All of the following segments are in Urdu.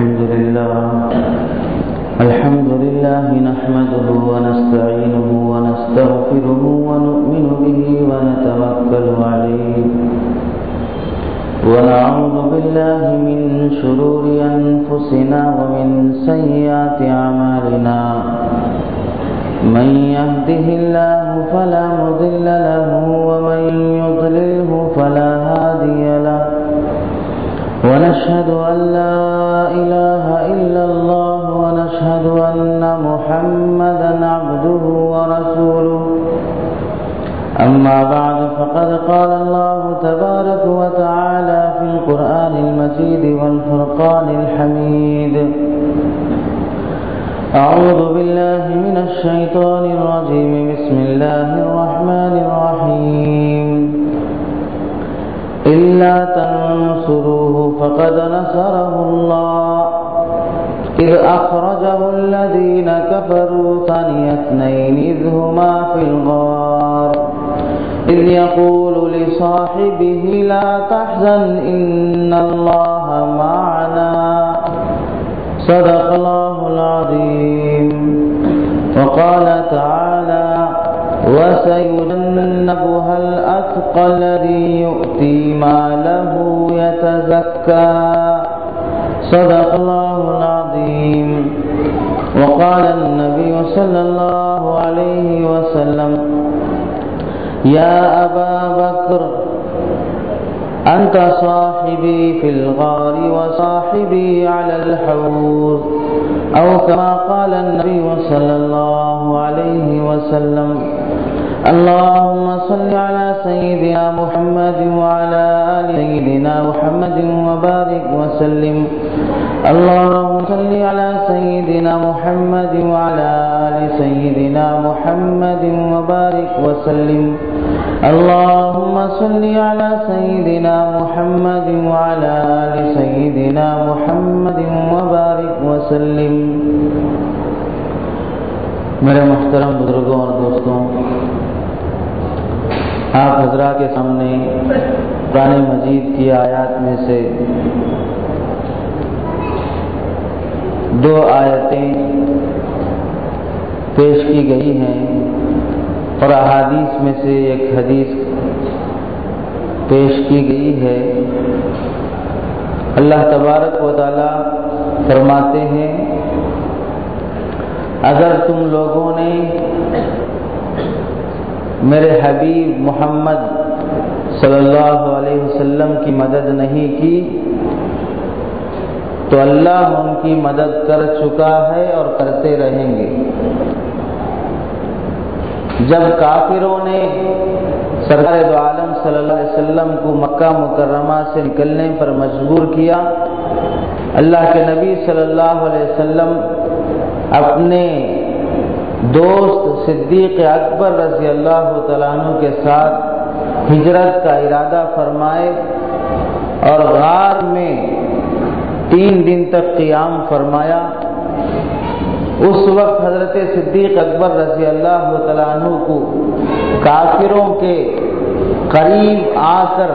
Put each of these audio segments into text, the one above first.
الحمد لله نحمده ونستعينه ونستغفره ونؤمن به ونتوكل عليه ونعوذ بالله من شرور أنفسنا ومن سيئات أعمالنا من يهده الله فلا مضل له ومن يضلله فلا هادي له ونشهد أن لا إله إلا الله ونشهد أن محمدا عبده ورسوله أما بعد فقد قال الله تبارك وتعالى في القرآن المجيد والفرقان الحميد أعوذ بالله من الشيطان الرجيم بسم الله الرحمن الرحيم إلا تنصروه فقد نصره الله إذ أخرجه الذين كفروا ثاني اثنين إذ هما في الغار إذ يقول لصاحبه لا تحزن إن الله معنا صدق الله العظيم. وقال تعالى وسيجنبها الأتقى الذي يؤتي ماله يتزكى صدق الله العظيم. وقال النبي صلى الله عليه وسلم يا أبا بكر أنت صاحبي في الغار وصاحبي على الحوض أو كما قال النبي صلى الله عليه وسلم. اللهم صل على سيدنا محمد وعلى آل سيدنا محمد وبارك وسلم. اللهم صل على سيدنا محمد وعلى آل سيدنا محمد وبارك وسلم. اللهم صل على سيدنا محمد وعلى آل سيدنا محمد وبارك وسلم. میرے محترم بزرگوں اور دوستوں، آپ حضرات کے سامنے قرآن مجید کی آیات میں سے دو آیتیں پیش کی گئی ہیں اور احادیث میں سے ایک حدیث پیش کی گئی ہے. اللہ تبارک و تعالی فرماتے ہیں اگر تم لوگوں نے میرے حبیب محمد صلی اللہ علیہ وسلم کی مدد نہیں کی تو اللہ ان کی مدد کر چکا ہے اور کرتے رہیں گے. جب کافروں نے سرکار دو عالم صلی اللہ علیہ وسلم کو مکہ مکرمہ سے نکلنے پر مجبور کیا، اللہ کے نبی صلی اللہ علیہ وسلم اپنے دوست صدیق اکبر رضی اللہ تعالیٰ عنہ کے ساتھ ہجرت کا ارادہ فرمائے اور غار میں 3 دن تک قیام فرمایا. اس وقت حضرت صدیق اکبر رضی اللہ تعالیٰ عنہ کو کافروں کے قریب آ کر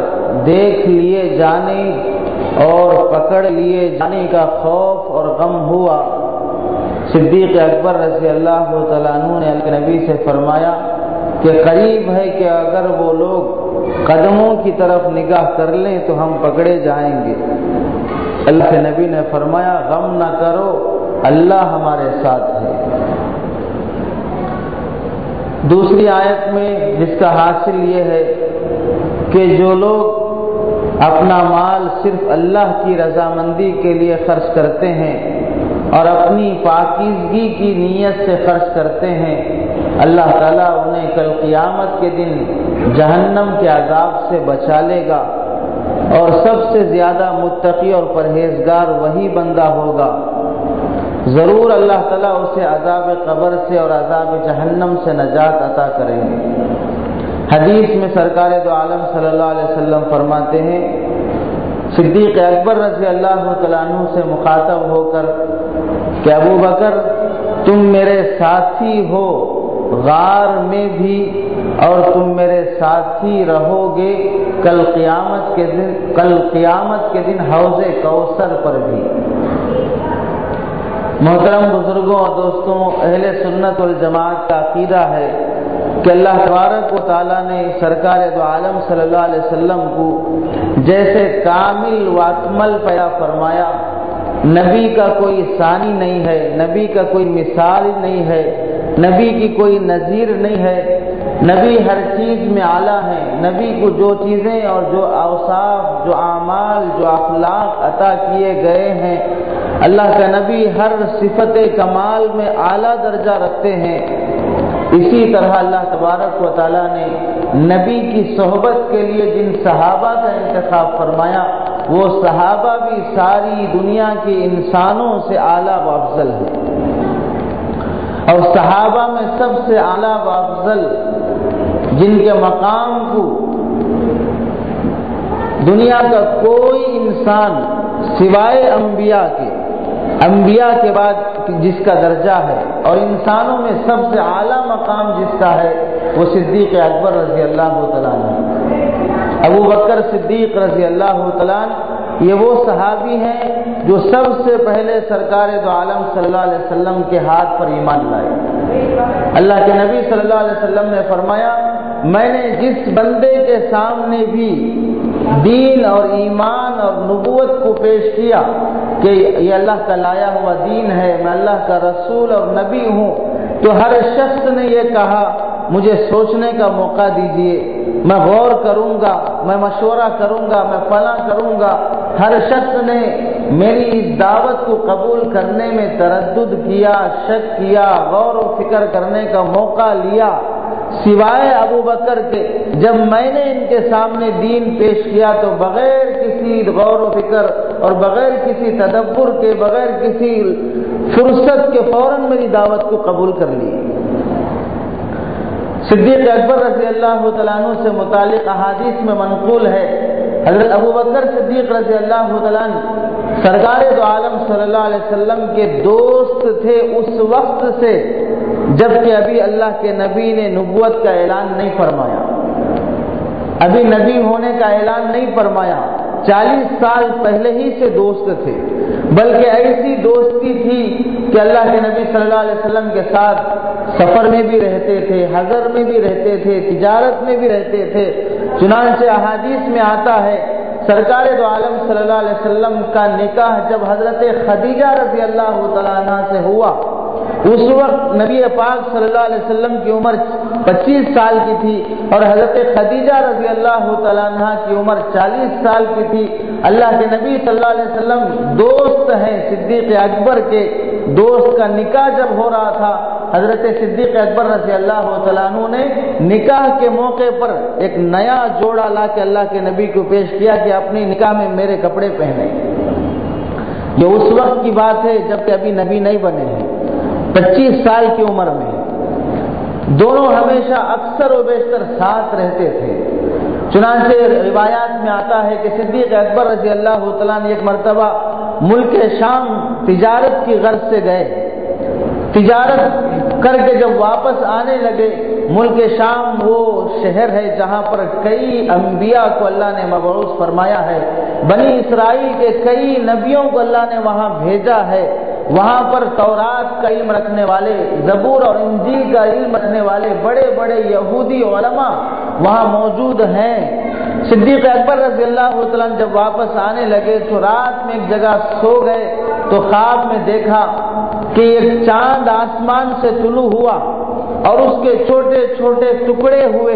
دیکھ لیے جانے اور پکڑ لیے جانے کا خوف اور غم ہوا. صدیق اکبر رضی اللہ تعالیٰ عنہ نے اللہ کے نبی سے فرمایا کہ قریب ہے کہ اگر وہ لوگ قدموں کی طرف نگاہ کر لیں تو ہم پکڑے جائیں گے. اللہ کے نبی نے فرمایا غم نہ کرو، اللہ ہمارے ساتھ ہے. دوسری آیت میں جس کا حاصل یہ ہے کہ جو لوگ اپنا مال صرف اللہ کی رضامندی کے لیے خرچ کرتے ہیں اور اپنی پاکیزگی کی نیت سے خرچ کرتے ہیں، اللہ تعالیٰ انہیں کل قیامت کے دن جہنم کے عذاب سے بچا لے گا. اور سب سے زیادہ متقی اور پرہیزگار وہی بندہ ہوگا، ضرور اللہ تعالیٰ اسے عذاب قبر سے اور عذاب جہنم سے نجات عطا کریں گے. حدیث میں سرکار دو عالم صلی اللہ علیہ وسلم فرماتے ہیں صدیق اکبر رضی اللہ تعالیٰ عنہ سے مخاطب ہو کر کہ ابو بکر تم میرے ساتھی ہو غار میں بھی اور تم میرے ساتھی رہو گے کل قیامت کے دن حوض کوثر پر بھی. محترم بزرگوں اور دوستوں، اہل سنت والجماعت کا عقیدہ ہے کہ اللہ تبارک و تعالیٰ نے سرکار دو عالم صلی اللہ علیہ وسلم کو جیسے کامل و اکمل پیدا فرمایا، نبی کا کوئی ثانی نہیں ہے، نبی کا کوئی مثال نہیں ہے، نبی کی کوئی نظیر نہیں ہے، نبی ہر چیز میں اعلیٰ ہے، نبی کو جو چیزیں اور جو اوصاف، جو اعمال، جو اخلاق عطا کیے گئے ہیں، اللہ کا نبی ہر صفت کمال میں اعلیٰ درجہ رکھتے ہیں۔ اسی طرح اللہ تبارک و تعالیٰ نے نبی کی صحبت کے لیے جن صحابہ کا انتخاب فرمایا، وہ صحابہ بھی ساری دنیا کے انسانوں سے اعلیٰ و افضل ہیں، اور صحابہ میں سب سے اعلیٰ و افضل جن کے مقام کو دنیا کا کوئی انسان سوائے انبیاء کے بعد جس کا درجہ ہے اور انسانوں میں سب سے اعلیٰ مقام جس کا ہے، وہ صدیق اکبر رضی اللہ تعالیٰ عنہ، ابو بکر صدیق رضی اللہ تعالیٰ عنہ۔ یہ وہ صحابی ہیں جو سب سے پہلے سرکار دو عالم صلی اللہ علیہ وسلم کے ہاتھ پر ایمان لائے۔ اللہ کے نبی صلی اللہ علیہ وسلم نے فرمایا، میں نے جس بندے کے سامنے بھی دین اور ایمان اور نبوت کو پیش کیا کہ یہ اللہ کا لایا ہوا دین ہے، میں اللہ کا رسول اور نبی ہوں، تو ہر شخص نے یہ کہا مجھے سوچنے کا موقع دیجئے، میں غور کروں گا، میں مشورہ کروں گا، میں فلاں کروں گا۔ ہر شخص نے میری اس دعوت کو قبول کرنے میں تردد کیا، شک کیا، غور و فکر کرنے کا موقع لیا، سوائے ابو بکر کے۔ جب میں نے ان کے سامنے دین پیش کیا تو بغیر کسی غور و فکر اور بغیر کسی تدبر کے، بغیر کسی فرصت کے فوراً میری دعوت کو قبول کر لی۔ صدیق اکبر رضی اللہ تعالیٰ عنہ سے متعلق احادیث میں منقول ہے، حضرت ابو بکر صدیق رضی اللہ تعالیٰ عنہ سرکار دو عالم صلی اللہ علیہ وسلم کے دوست تھے اس وقت سے جبکہ ابھی اللہ کے نبی نے نبوت کا اعلان نہیں فرمایا، ابھی نبی ہونے کا اعلان نہیں فرمایا، 40 سال پہلے ہی سے دوست تھے، بلکہ ایسی دوستی تھی کہ اللہ کے نبی صلی اللہ علیہ وسلم کے ساتھ سفر میں بھی رہتے تھے، حضر میں بھی رہتے تھے، تجارت میں بھی رہتے تھے۔ چنانچہ احادیث میں آتا ہے سرکار دو عالم صلی اللہ علیہ وسلم کا نکاح جب حضرت خدیجہ رضی اللہ تعالیٰ عنہ سے ہوا، اس وقت نبی پاک صلی اللہ علیہ وسلم کی عمر 25 سال کی تھی اور حضرت خدیجہ رضی اللہ تعالیٰ عنہ کی عمر 40 سال کی تھی۔ اللہ کے نبی صلی اللہ علیہ وسلم دوست ہیں، صدیق اکبر کے دوست کا نکاح جب ہو رہا تھا، حضرت صدیق اکبر رضی اللہ تعالیٰ عنہ نے نکاح کے موقع پر ایک نیا جوڑا لا کے اللہ کے نبی کو پیش کیا کہ اپنی نکاح میں میرے کپڑے پہنے۔ یہ اس وقت کی بات ہے جبکہ ابھی نبی نہیں بنے ہیں، 25 سال کی عمر میں دونوں ہمیشہ اکثر و بیشتر ساتھ رہتے تھے۔ چنانچہ روایات میں آتا ہے کہ صدیق اکبر رضی اللہ تعالیٰ نے ایک مرتبہ ملک شام تجارت کی غرض سے گئے، تجارت کر کے جب واپس آنے لگے، ملک شام وہ شہر ہے جہاں پر کئی انبیاء کو اللہ نے مبعوث فرمایا ہے، بنی اسرائیل کے کئی نبیوں کو اللہ نے وہاں بھیجا ہے، وہاں پر تورات کا علم رکھنے والے، زبور اور انجیل کا علم رکھنے والے بڑے بڑے یہودی علماء وہاں موجود ہیں۔ صدیق اکبر رضی اللہ تعالیٰ جب واپس آنے لگے تو رات میں ایک جگہ سو گئے تو خواب میں دیکھا کہ ایک چاند آسمان سے طلوع ہوا اور اس کے چھوٹے چھوٹے ٹکڑے ہوئے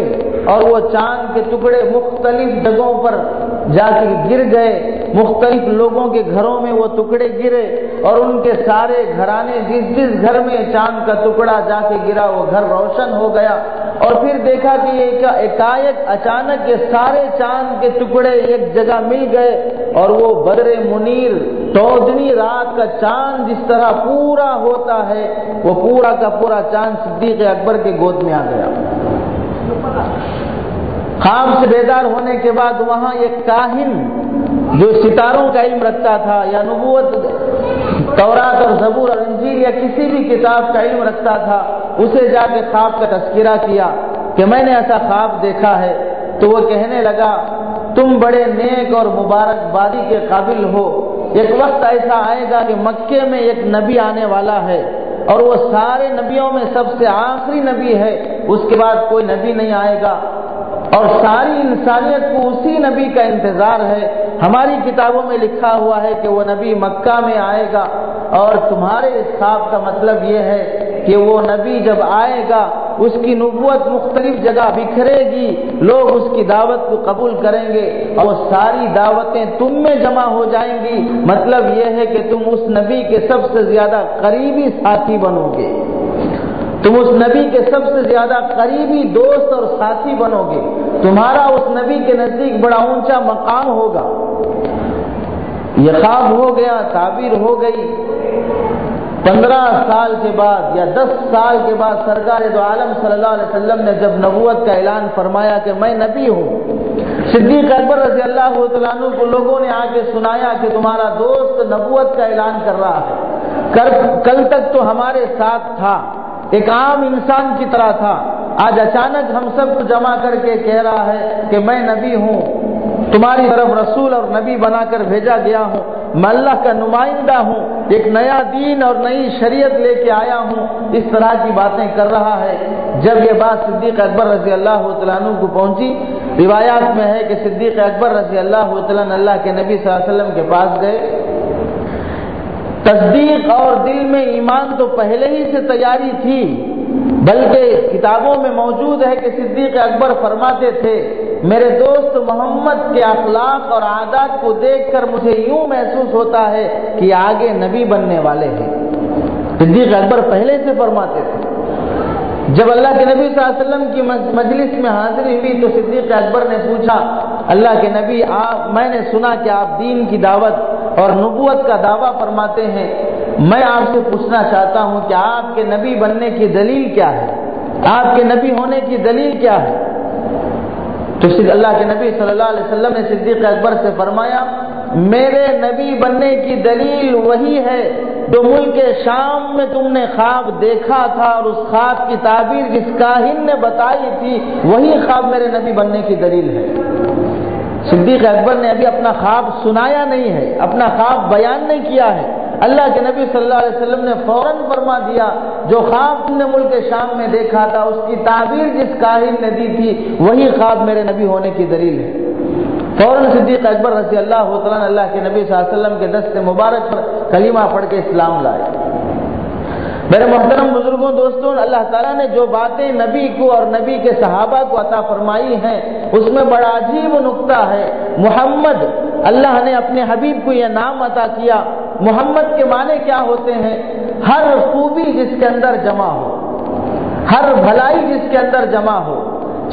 اور وہ چاند کے ٹکڑے مختلف جگہوں پر جا کے گر گئے، مختلف لوگوں کے گھروں میں وہ ٹکڑے گرے اور ان کے سارے گھرانے جس جس گھر میں چاند کا ٹکڑا جا کے گرا وہ گھر روشن ہو گیا۔ اور پھر دیکھا کہ ایک اچانک یہ سارے چاند کے ٹکڑے ایک جگہ مل گئے اور وہ بدر منیر چودھویں رات کا چاند جس طرح پورا ہوتا ہے وہ پورا کا پورا چاند صدیق اکبر کے گود میں آ گیا۔ خواب سے بیدار ہونے کے بعد وہاں ایک کاہن جو ستاروں کا علم رکھتا تھا یا نبوت، تورات اور زبور اور انجیل یا کسی بھی کتاب کا علم رکھتا تھا، اسے جا کے خواب کا تذکرہ کیا کہ میں نے ایسا خواب دیکھا ہے، تو وہ کہنے لگا تم بڑے نیک اور مبارک بادی کے قابل ہو، ایک وقت ایسا آئے گا کہ مکے میں ایک نبی آنے والا ہے اور وہ سارے نبیوں میں سب سے آخری نبی ہے، اس کے بعد کوئی نبی نہیں آئے گا اور ساری انسانیت کو اسی نبی کا انتظار ہے۔ ہماری کتابوں میں لکھا ہوا ہے کہ وہ نبی مکہ میں آئے گا، اور تمہارے اس خواب کا مطلب یہ ہے کہ وہ نبی جب آئے گا اس کی نبوت مختلف جگہ بکھرے گی، لوگ اس کی دعوت کو قبول کریں گے اور وہ ساری دعوتیں تم میں جمع ہو جائیں گی۔ مطلب یہ ہے کہ تم اس نبی کے سب سے زیادہ قریبی ساتھی بنو گے، تم اس نبی کے سب سے زیادہ قریبی دوست اور ساتھی بنو گے، تمہارا اس نبی کے نزدیک بڑا اونچا مقام ہوگا۔ یہ خواب ہو گیا، تعبیر ہو گئی۔ 15 سال کے بعد یا 10 سال کے بعد سرکار دو عالم صلی اللہ علیہ وسلم نے جب نبوت کا اعلان فرمایا کہ میں نبی ہوں، صدیق اکبر رضی اللہ عنہ کو لوگوں نے آ کے سنایا کہ تمہارا دوست نبوت کا اعلان کر رہا ہے، کل تک تو ہمارے ساتھ تھا، ایک عام انسان کی طرح تھا، آج اچانک ہم سب کو جمع کر کے کہہ رہا ہے کہ میں نبی ہوں، تمہاری طرف رسول اور نبی بنا کر بھیجا گیا ہوں، میں اللہ کا نمائندہ ہوں، ایک نیا دین اور نئی شریعت لے کے آیا ہوں، اس طرح کی باتیں کر رہا ہے۔ جب یہ بات صدیق اکبر رضی اللہ عنہ کو پہنچی، روایات میں ہے کہ صدیق اکبر رضی اللہ عنہ اللہ کے نبی صلی اللہ علیہ وسلم کے پاس گئے۔ تصدیق اور دل میں ایمان تو پہلے ہی سے تیاری تھی، بلکہ کتابوں میں موجود ہے کہ صدیق اکبر فرماتے تھے میرے دوست محمد کے اخلاق اور عادات کو دیکھ کر مجھے یوں محسوس ہوتا ہے کہ آگے نبی بننے والے ہیں۔ صدیق اکبر پہلے سے فرماتے تھے۔ جب اللہ کے نبی صلی اللہ علیہ وسلم کی مجلس میں حاضری ہوئی تو صدیق اکبر نے پوچھا اللہ کے نبی میں نے سنا کہ آپ دین کی دعوت اور نبوت کا دعویٰ فرماتے ہیں، میں آپ سے پوچھنا چاہتا ہوں کہ آپ کے نبی بننے کی دلیل کیا ہے، آپ کے نبی ہونے کی دلیل کیا ہے؟ تو اللہ کے نبی صلی اللہ علیہ وسلم نے صدیق اکبر سے فرمایا میرے نبی بننے کی دلیل وہی ہے جو ملک شام میں تم نے خواب دیکھا تھا اور اس خواب کی تعبیر جس کاہن نے بتائی تھی وہی خواب میرے نبی بننے کی دلیل ہے۔ صدیق اکبر نے ابھی اپنا خواب سنایا نہیں ہے، اپنا خواب بیان نہیں کیا ہے، اللہ کے نبی صلی اللہ علیہ وسلم نے فوراً فرما دیا جو خواب تم نے ملک شام میں دیکھا تھا اس کی تعبیر جس کاہن نے دی تھی وہی خواب میرے نبی ہونے کی دلیل ہے۔ فوراً صدیق اکبر رضی اللہ عنہ اللہ کے نبی صلی اللہ علیہ وسلم کے دست مبارک پر کلمہ پڑھ کے اسلام لائے۔ میرے محترم بزرگوں دوستوں، اللہ تعالیٰ نے جو باتیں نبی کو اور نبی کے صحابہ کو عطا فرمائی ہیں اس میں بڑا عجیب نکتہ ہے۔ محمد، اللہ نے اپنے حبیب کو یہ نام عطا کیا۔ محمد کے معنی کیا ہوتے ہیں؟ ہر خوبی جس کے اندر جمع ہو، ہر بھلائی جس کے اندر جمع ہو،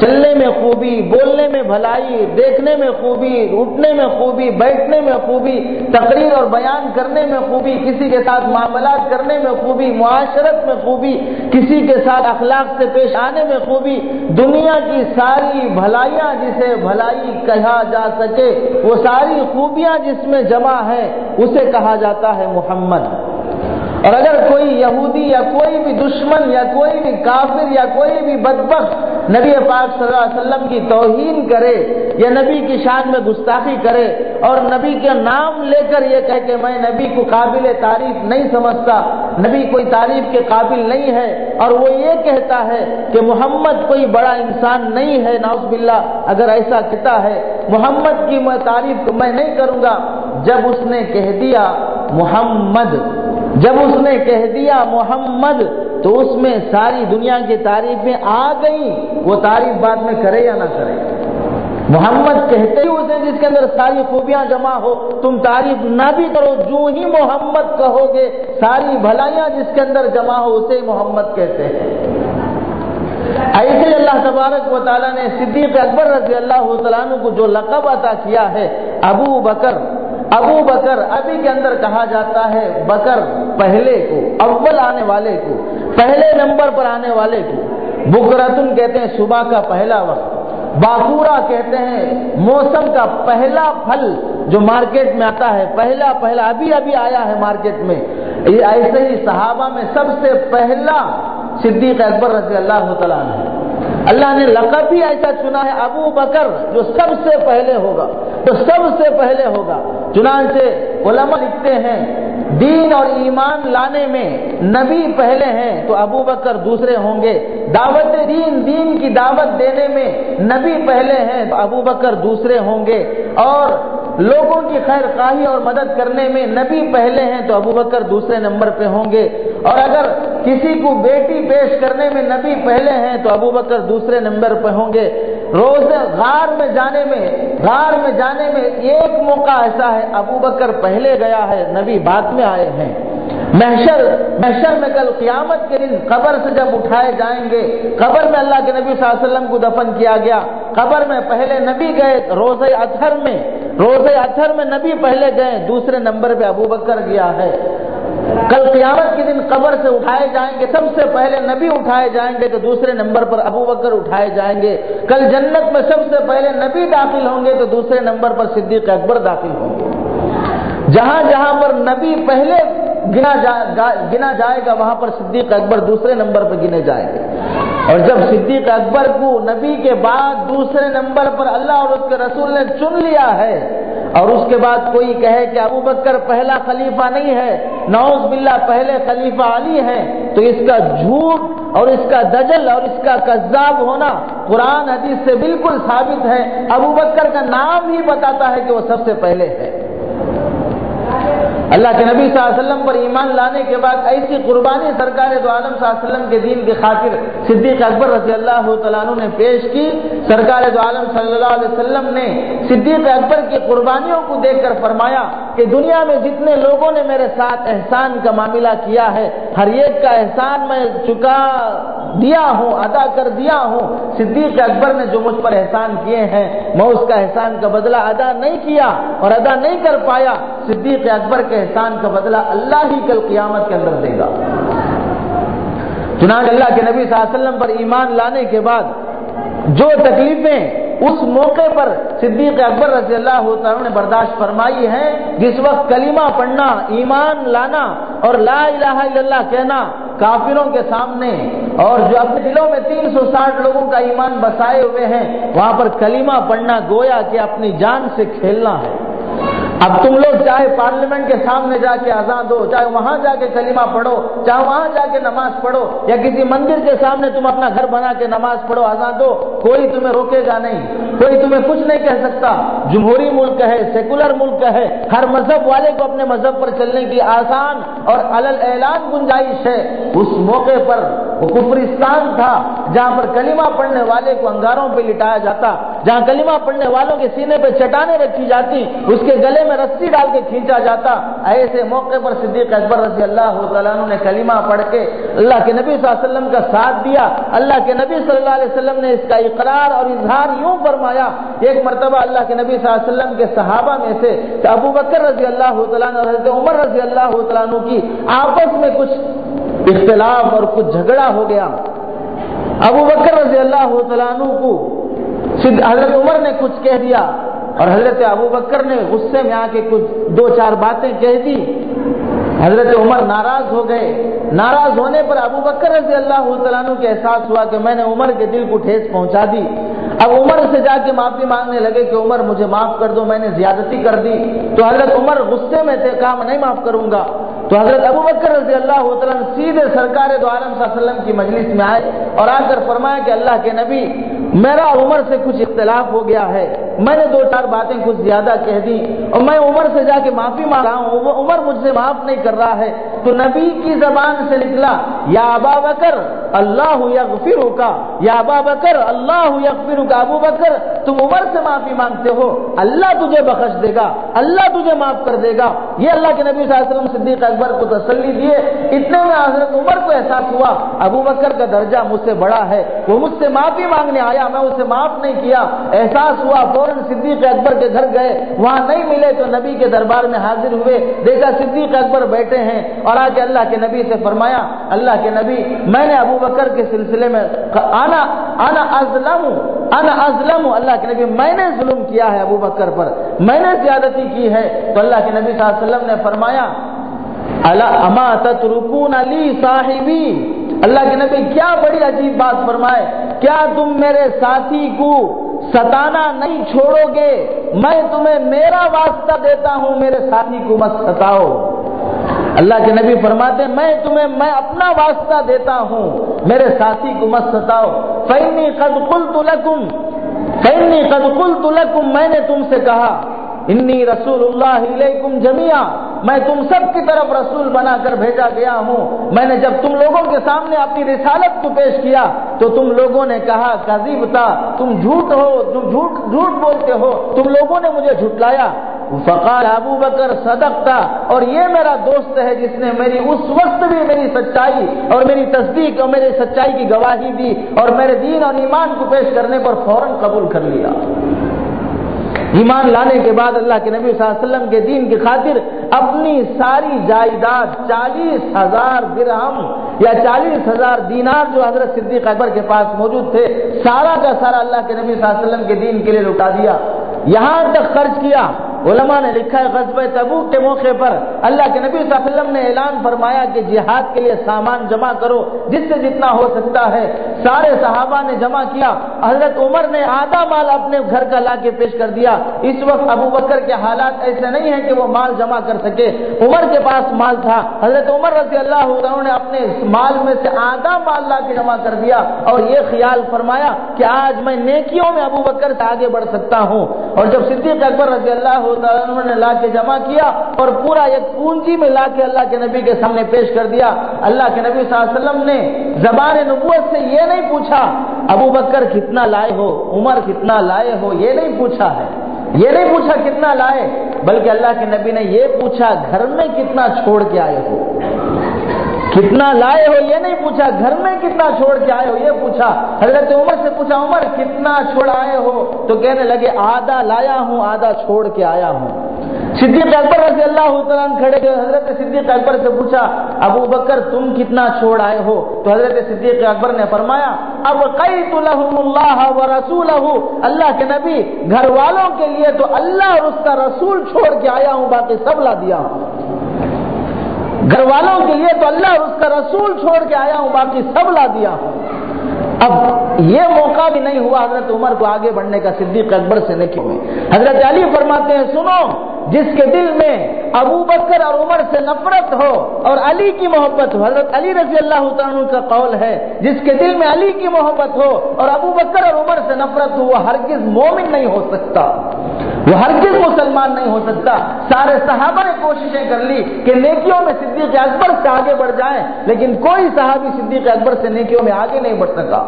چلنے میں خوبی، بولنے میں بھلائی، دیکھنے میں خوبی، اٹھنے میں خوبی، بیٹھنے میں خوبی، تقریر اور بیان کرنے میں خوبی، کسی کے ساتھ معاملات کرنے میں خوبی، معاشرت میں خوبی، کسی کے ساتھ اخلاق سے پیش آنے میں خوبی، دنیا کی ساری بھلائیاں جسے بھلائی کہا جا سکے وہ ساری خوبیاں جس میں جمع ہے اسے کہا جاتا ہے محمد۔ اور اگر کوئی یہودی یا کوئی بھی دشمن یا کوئی بھی کافر یا کوئی بھی بدبخت نبی پاک صلی اللہ علیہ وسلم کی توہین کرے یا نبی کی شان میں گستاخی کرے اور نبی کے نام لے کر یہ کہے کہ میں نبی کو قابل تعریف نہیں سمجھتا، نبی کوئی تعریف کے قابل نہیں ہے، اور وہ یہ کہتا ہے کہ محمد کوئی بڑا انسان نہیں ہے، نعوذ باللہ اگر ایسا کہتا ہے محمد کی میں تعریف میں نہیں کروں گا، جب اس نے کہہ دیا محمد، جب اس نے کہہ دیا محمد تو اس میں ساری دنیا کی تعریفیں آ گئیں، وہ تعریف بعد میں کرے یا نہ کرے۔ محمد کہتے ہی اسے جس کے اندر ساری خوبیاں جمع ہو، تم تعریف نہ بھی کرو، جو ہی محمد کہو گے ساری بھلائیاں جس کے اندر جمع ہو اسے محمد کہتے ہیں۔ ایسے اللہ تبارک و تعالیٰ نے صدیق اکبر رضی اللہ عنہ کو جو لقب عطا کیا ہے ابو بکر، ابو بکر ابھی کے اندر کہا جاتا ہے بکر پہلے کو، اول آنے والے کو، پہلے نمبر پر آنے والے کو، بکرتن کہتے ہیں صبح کا پہلا وقت، باکورا کہتے ہیں موسم کا پہلا پھل جو مارکیٹ میں آتا ہے، پہلا ابھی آیا ہے مارکیٹ میں۔ ایسے ہی صحابہ میں سب سے پہلا صدیق اکبر رضی اللہ تعالیٰ عنہ، اللہ نے لقب بھی ایسا چنا ہے ابو بکر جو سب سے پہلے ہوگا، تو سب سے پہلے ہوگا۔ چنانچہ علماء لکھتے ہیں دین اور ایمان لانے میں نبی پہلے ہیں تو ابو بکر دوسرے ہوں گے، دعوت دین کی دعوت دینے میں نبی پہلے ہیں تو ابو بکر دوسرے ہوں گے، اور لوگوں کی خیر خواہی اور مدد کرنے میں نبی پہلے ہیں تو ابو بکر دوسرے نمبر پہ ہوں گے، اور اگر کسی کو بیٹی پیش کرنے میں نبی پہلے ہیں تو ابو بکر دوسرے نمبر پہ ہوں گے۔ غار میں جانے میں ایک موقع ایسا ہے ابو بکر پہلے گیا ہے، نبی بعد میں آئے ہیں۔ محشر میں کل قیامت کے دن قبر سے جب اٹھائے جائیں گے، قبر میں اللہ کے نبی صلی اللہ علیہ وسلم کو دفن کیا گیا، قبر میں پہلے نبی گئے، روزہ اطہر میں نبی پہلے گئے، دوسرے نمبر پہ ابو بکر گیا ہے۔ کل قیامت کے دن قبر سے اٹھائے جائیں گے، سب سے پہلے نبی اٹھائے جائیں گے تو دوسرے نمبر پر ابو بکر اٹھائے جائیں گے۔ کل جنت میں سب سے پہلے نبی داخل ہوں گے تو دوسرے نمبر پر صدیق اکبر داخل ہوں گے۔ جہاں پر نبی پہلے گنا جائے گا وہاں پر صدیق اکبر دوسرے نمبر پر گنے جائیں گے، اور جب صدیق اکبر کو نبی کے بعد دوسرے نمبر پر اللہ اور اس کے رسول نے چن لیا ہے، اور اس کے بعد کوئی کہے کہ ابو بکر پہلا خلیفہ نہیں ہے، نعوذ باللہ پہلے خلیفہ علی ہے، تو اس کا جھوٹ اور اس کا دجل اور اس کا کذاب ہونا قرآن حدیث سے بالکل ثابت ہے۔ ابو بکر کا نام ہی بتاتا ہے کہ وہ سب سے پہلے ہے۔ اللہ کے نبی صلی اللہ علیہ وسلم پر ایمان لانے کے بعد ایسی قربانی سرکار دو عالم صلی اللہ علیہ وسلم کے دین کی خاطر صدیق اکبر رضی اللہ تعالیٰ عنہ نے پیش کی۔ سرکار دو عالم صلی اللہ علیہ وسلم نے صدیق اکبر کی قربانیوں کو دیکھ کر فرمایا کہ دنیا میں جتنے لوگوں نے میرے ساتھ احسان کا معاملہ کیا ہے، ہر ایک کا احسان میں چکا دیا ہوں، ادا کر دیا ہوں۔ صدیق اکبر نے جو مجھ پر احسان کیے ہیں میں اس کا احسان کا بدلہ ادا نہیں کیا اور ادا نہیں کر پایا۔ صدیق اکبر کے احسان کا بدلہ اللہ ہی کل قیامت کے اندر دے گا۔ چنانچہ اللہ کے نبی صلی اللہ علیہ وسلم پر ایمان لانے کے بعد جو تکلیفیں اس موقع پر صدیق اکبر رضی اللہ تعالیٰ نے برداشت فرمائی ہیں، جس وقت کلمہ پڑھنا، ایمان لانا اور لا الہ الا اللہ کہنا کافروں کے سامنے، اور جو اپنے دلوں میں 360 لوگوں کا ایمان بسائے ہوئے ہیں، وہاں پر کلمہ پڑھنا گویا کہ اپنی جان سے کھیلنا ہے۔ اب تم لوگ چاہے پارلیمنٹ کے سامنے جا کے اذان دو، چاہے وہاں جا کے کلمہ پڑھو، چاہے وہاں جا کے نماز پڑھو، یا کسی مندر کے سامنے تم اپنا گھر بنا کے نماز پڑھو، اذان دو، کوئی تمہیں روکے گا نہیں، کوئی تمہیں کچھ نہیں کہہ سکتا۔ جمہوری ملک ہے، سیکولر ملک ہے، ہر مذہب والے کو اپنے مذہب پر چلنے کی آسان اور علل اعلان گنجائش ہے۔ اس موقع پر وہ کفرستان تھا جہاں پر کلمہ پڑھنے والے کو انگاروں پہ لٹایا جاتا، جہاں کلمہ پڑھنے والوں کے سینے پہ چٹانیں رکھی جاتی، اس کے گلے میں رسی ڈال کے کھینچا جاتا۔ ایسے موقع پر صدیق اکبر رضی اللہ تعالیٰ عنہ نے کلمہ پڑھ کے اللہ کے نبی صلی اللہ علیہ وسلم کا ساتھ دیا۔ اللہ کے نبی صلی اللہ علیہ وسلم نے اس کا اقرار اور اظہار یوں فرمایا۔ ایک مرتبہ اللہ کے نبی صلی اللہ علیہ وسلم کے صحابہ میں سے ابو بکر رضی اللہ تعالیٰ عنہ اور حضرت عمر رضی اللہ تعالیٰ عنہ کی آپس میں کچھ اختلاف اور کچھ جھگڑا ہو گیا۔ ابو بکر رضی اللہ تعالیٰ عنہ کو حضرت عمر نے کچھ کہہ دیا اور حضرت ابو بکر نے غصے میں آ کے کچھ 2-4 باتیں کہہ دی۔ حضرت عمر ناراض ہو گئے۔ ناراض ہونے پر ابو بکر رضی اللہ تعالیٰ عنہ کو احساس ہوا کہ میں نے عمر کے دل کو ٹھیس پہنچا دی۔ اب عمر سے جا کے معافی مانگنے لگے کہ عمر مجھے معاف کر دو، میں نے زیادتی کر دی۔ تو حضرت عمر غصے میں تھے، کہا میں نہیں معاف کروں گا۔ تو حضرت ابو بکر رضی اللہ تعالیٰ عنہ سیدھے سرکار دو عالم صلی اللہ علیہ وسلم کی مجلس میں آئے اور آ کر فرمایا کہ اللہ کے نبی، میرا عمر سے کچھ اختلاف ہو گیا ہے، میں نے 2-4 باتیں کچھ زیادہ کہہ دی اور میں عمر سے جا کے معافی مانگ رہا ہوں، عمر مجھ سے معاف نہیں کر رہا ہے۔ تو نبی کی زبان سے نکلا، یا ابا بکر اللہ یغفرک، یا ابا بکر اللہ یغفرک۔ ابو بکر تم عمر سے معافی مانگتے ہو، اللہ تجھے بخش دے گا، اللہ تجھے معاف کر دے گا۔ یہ اللہ کے نبی صلی اللہ علیہ وسلم صدیق اکبر کو تسلی دیے۔ اتنے میں حضرت عمر کو احساس ہوا ابو بکر کا درجہ مجھ سے بڑا ہے، وہ مجھ سے معافی مانگنے آیا، میں اسے معاف نہیں کیا۔ احساس ہوا، فوراً صدیق اکبر کے گھر گئے، وہاں نہیں ملے تو نبی کے دربار میں حاضر ہوئے، دیکھا صدیق اکبر بیٹھے ہیں اور آ کے اللہ کے نبی سے فرمایا، اللہ کے نبی میں نے ابو بکر کے سلسلے میں انا ازلم، اللہ کے نبی میں نے ظلم کیا ہے ابو بکر پر، میں نے زیادتی کی ہے۔ تو اللہ کے نبی صلی اللہ علیہ وسلم نے فرمایا، اما تترکون لی صاحبی، اللہ کے نبی کیا بڑی عجیب بات فرمائے، کیا تم میرے ساتھی کو ستانا نہیں چھوڑو گے؟ میں تمہیں میرا واسطہ دیتا ہوں، میرے ساتھی کو مت ستاؤ۔ اللہ کے نبی فرماتے ہیں میں اپنا واسطہ دیتا ہوں، میرے ساتھی کو مت ستاؤ۔ فإني قد قلت لكم میں نے تم سے کہا، انی رسول اللہ الیکم جمیعا، میں تم سب کی طرف رسول بنا کر بھیجا گیا ہوں۔ میں نے جب تم لوگوں کے سامنے اپنی رسالت کو پیش کیا تو تم لوگوں نے کہا کذبتا، تم جھوٹ بولتے ہو، تم لوگوں نے مجھے جھٹلایا۔ فقال ابو بکر صدقتا، اور یہ میرا دوست ہے جس نے میری اس وقت بھی میری سچائی اور میری تصدیق اور میری سچائی کی گواہی دی اور میرے دین اور ایمان کو پیش کرنے پر فوراً قبول کر لیا۔ ایمان لانے کے بعد اللہ کے نبی صلی اللہ علیہ وسلم کے دین کی خاطر اپنی ساری جائیداد 40,000 درہم یا 40,000 دینار جو حضرت صدیق اکبر کے پاس موجود تھے، سارا کا سارا اللہ کے نبی صلی اللہ علیہ وسلم کے دین کے لیے لٹا دیا، یہاں تک خرچ کیا۔ علماء نے لکھا ہے غزوہ تبوک کے موقع پر اللہ کے نبی صلی اللہ علیہ وسلم نے اعلان فرمایا کہ جہاد کے لیے سامان جمع کرو جس سے جتنا ہو سکتا ہے۔ سارے صحابہ نے جمع کیا، حضرت عمر نے آدھا مال اپنے گھر کا لا کے پیش کر دیا۔ اس وقت ابو بکر کے حالات ایسے نہیں ہیں کہ وہ مال جمع کر سکے، عمر کے پاس مال تھا، حضرت عمر رضی اللہ عنہ نے اپنے مال میں سے آدھا مال لا کے جمع کر دیا اور یہ خیال فرمایا کہ آج میں نیکیوں میں ابو بکر سے آگے بڑھ سکتا ہوں۔ اور جب صدیق اکبر رضی اللہ عنہ نے لا کے جمع کیا اور پورا ایک پونجی میں لا کے اللہ کے نبی کے سامنے پیش کر دیا، اللہ کے نبی صلی اللہ علیہ وسلم نے زبان نبوت سے یہ نہیں پوچھا ابو بکر کتنا لائے ہو، عمر کتنا لائے ہو، یہ نہیں پوچھا ہے، یہ نہیں پوچھا کتنا لائے، بلکہ اللہ کے نبی نے یہ پوچھا گھر میں کتنا چھوڑ کے آئے ہو۔ کتنا لائے ہو یہ نہیں پوچھا، گھر میں کتنا چھوڑ کے آئے ہو یہ پوچھا۔ حضرت عمر سے پوچھا عمر کتنا چھوڑ آئے ہو، تو کہنے لگے آدھا لایا ہوں آدھا چھوڑ کے آیا ہوں۔ صدیق اکبر رضی اللہ تعالیٰ عنہ کھڑے ہوئے، حضرت صدیق اکبر سے پوچھا ابو بکر تم کتنا چھوڑ آئے ہو، تو حضرت صدیق اکبر نے فرمایا ابقیت لهم اللہ ورسولہ، اللہ کے نبی گھر والوں کے لیے تو اللہ اور اس کا رسول چھوڑ کے آیا ہوں، باقی سب لا دیا ہوں۔ گھر والوں کے لیے تو اللہ اور اس کا رسول چھوڑ کے آیا ہوں، باقی سب لا دیا ہوں۔ اب یہ موقع بھی نہیں ہوا حضرت عمر کو آگے بڑھنے کا صدیق اکبر سے نیکی میں۔ حضرت علی فرماتے ہیں سنو، جس کے دل میں ابو بکر اور عمر سے نفرت ہو اور علی کی محبت ہو، حضرت علی رضی اللہ عنہ کا قول ہے جس کے دل میں علی کی محبت ہو اور ابو بکر اور عمر سے نفرت ہو، وہ ہرگز مومن نہیں ہو سکتا، وہ ہرگز مسلمان نہیں ہو سکتا۔ سارے صحابہ نے کوششیں کر لی کہ نیکیوں میں صدیق اکبر سے آگے بڑھ جائیں، لیکن کوئی صحابی صدیق اکبر سے نیکیوں میں آگے نہیں بڑھ سکا۔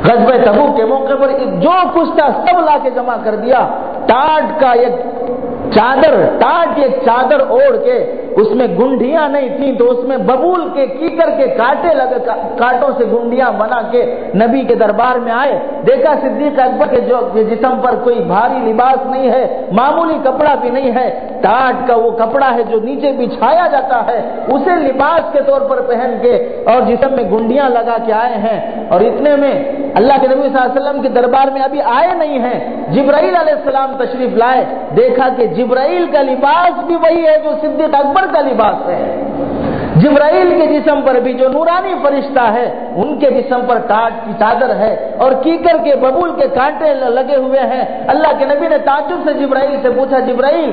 غزوہ تبوک کے موقع پر جو کچھ تھا سب لا کے جمع کر دیا، ٹاٹ ایک چادر اوڑھ کے، اس میں گنڈیاں نہیں تھیں تو اس میں ببول کے کیکر کے کانٹوں سے گنڈیاں بنا کے نبی کے دربار میں آئے۔ دیکھا صدیق اکبر کے جو جسم پر کوئی بھاری لباس نہیں ہے، معمولی کپڑا بھی نہیں ہے، ٹاٹ کا وہ کپڑا ہے جو نیچے بچھایا جاتا ہے، اسے لباس کے طور پر پہن کے اور جسم میں گنڈیاں لگا کے آئے ہیں۔ اور اتنے میں اللہ کے نبی صلی اللہ علیہ وسلم کے دربار میں ابھی آئے نہیں ہیں، جبرائیل علیہ السلام تشریف لائے، دیکھا کہ جبرائیل کا لباس بھی وہی ہے جو صدیق اکبر کا لباس ہے۔ جبرائیل کے جسم پر بھی جو نورانی فرشتہ ہے ان کے جسم پر ٹاٹ کی چادر ہے اور کیکر کے ببول کے کانٹے لگے ہوئے ہیں۔ اللہ کے نبی نے تعجب سے جبرائیل سے پوچھا جبرائیل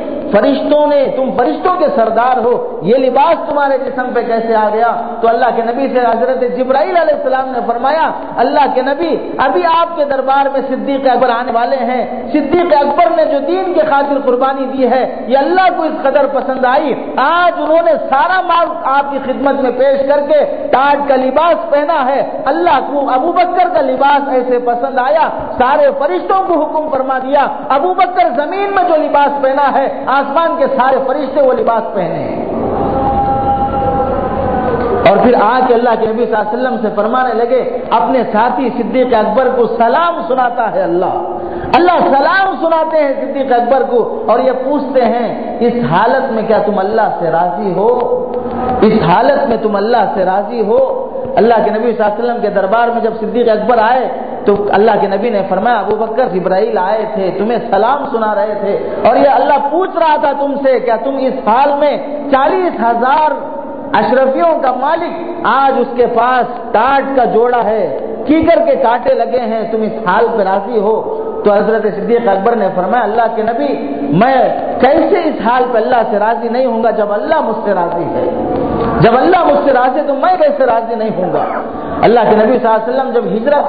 تم فرشتوں کے سردار ہو، یہ لباس تمہارے جسم پہ کیسے آ گیا؟ تو اللہ کے نبی سے حضرت جبرائیل علیہ السلام نے فرمایا اللہ کے نبی ابھی آپ کے دربار میں صدیق اکبر آنے والے ہیں، صدیق اکبر نے جو دین کے خاطر قربانی دی ہے یہ اللہ کو اس قدر پسند آئی، آج انہوں نے سارا مال آپ کی خدمت میں پیش کر کے ٹاٹ کا لباس پہنا ہے، اللہ کو ابو بکر کا لباس ایسے پسند آیا، سارے فرشتوں کو حکم فرما دیا ابو بکر زمین میں جو لباس پہنا ہے آسمان کے سارے فرشتے وہ لباس پہنے ہیں۔ اور پھر آ کے اللہ کے نبی صلی اللہ علیہ وسلم سے فرمانے لگے اپنے ساتھی صدیق اکبر کو سلام سناتا ہے اللہ سلام سناتے ہیں صدیق اکبر کو اور یہ پوچھتے ہیں اس حالت میں کیا تم اللہ سے راضی ہو؟ اس حالت میں تم اللہ سے راضی ہو؟ اللہ کے نبی صلی اللہ علیہ وسلم کے دربار میں جب صدیق اکبر آئے تو اللہ کے نبی نے فرمایا ابو بکر جبرائیل آئے تھے تمہیں سلام سنا رہے تھے اور یہ اللہ پوچھ رہا تھا تم سے کیا تم اس حال میں 40,000 اشرفیوں کا مالک آج اس کے پاس ٹاٹ کا جوڑا ہے، کیکر کے کانٹے لگے ہیں، تم اس حال پہ راضی ہو؟ تو تو حضرت صدیق اکبر نے فرمایا اللہ کے نبی میں کیسے اس حال پہ اللہ سے راضی نہیں ہوں گا جب اللہ مجھ سے راضی ہے، جب اللہ مجھ سے راضی تو میں کیسے راضی نہیں ہوں گا۔ اللہ کے نبی صلی اللہ علیہ وسلم جب ہجرت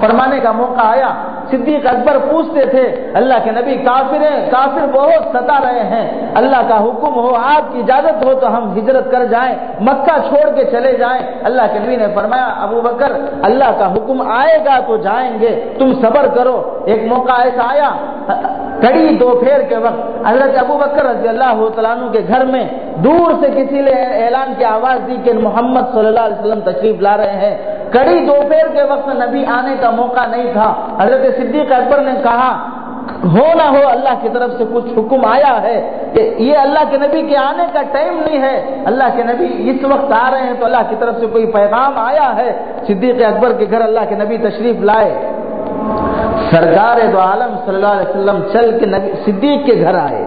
فرمانے کا موقع آیا، صدیق اکبر پوچھتے تھے اللہ کے نبی کافر بہت ستا رہے ہیں، اللہ کا حکم ہو، آپ کی اجازت ہو تو ہم ہجرت کر جائیں، مکہ چھوڑ کے چلے جائیں۔ اللہ کے نبی نے فرمایا ابو بکر اللہ کا حکم آئے گا تو جائیں گے، تم صبر کرو۔ ایک موقع ایسا آیا کڑی دوپہر کے وقت حضرت ابو بکر رضی اللہ تعالیٰ عنہ کے گھر میں دور سے کسی نے اعلان کی آواز دی کہ محمد صلی اللہ علیہ وسلم تشریف لا رہے ہیں۔ کڑی دوپہر کے وقت نبی آنے کا موقع نہیں تھا۔ حضرت صدیق اکبر نے کہا ہو نہ ہو اللہ کی طرف سے کچھ حکم آیا ہے کہ یہ اللہ کے نبی کے آنے کا ٹائم نہیں ہے، اللہ کے نبی اس وقت آ رہے ہیں تو اللہ کی طرف سے کوئی پیغام آیا ہے۔ صدیق اکبر کے گھر اللہ کے نبی تشریف لائے، سرکار دو عالم صلی اللہ علیہ وسلم چل کے نبی صدیق کے گھر آئے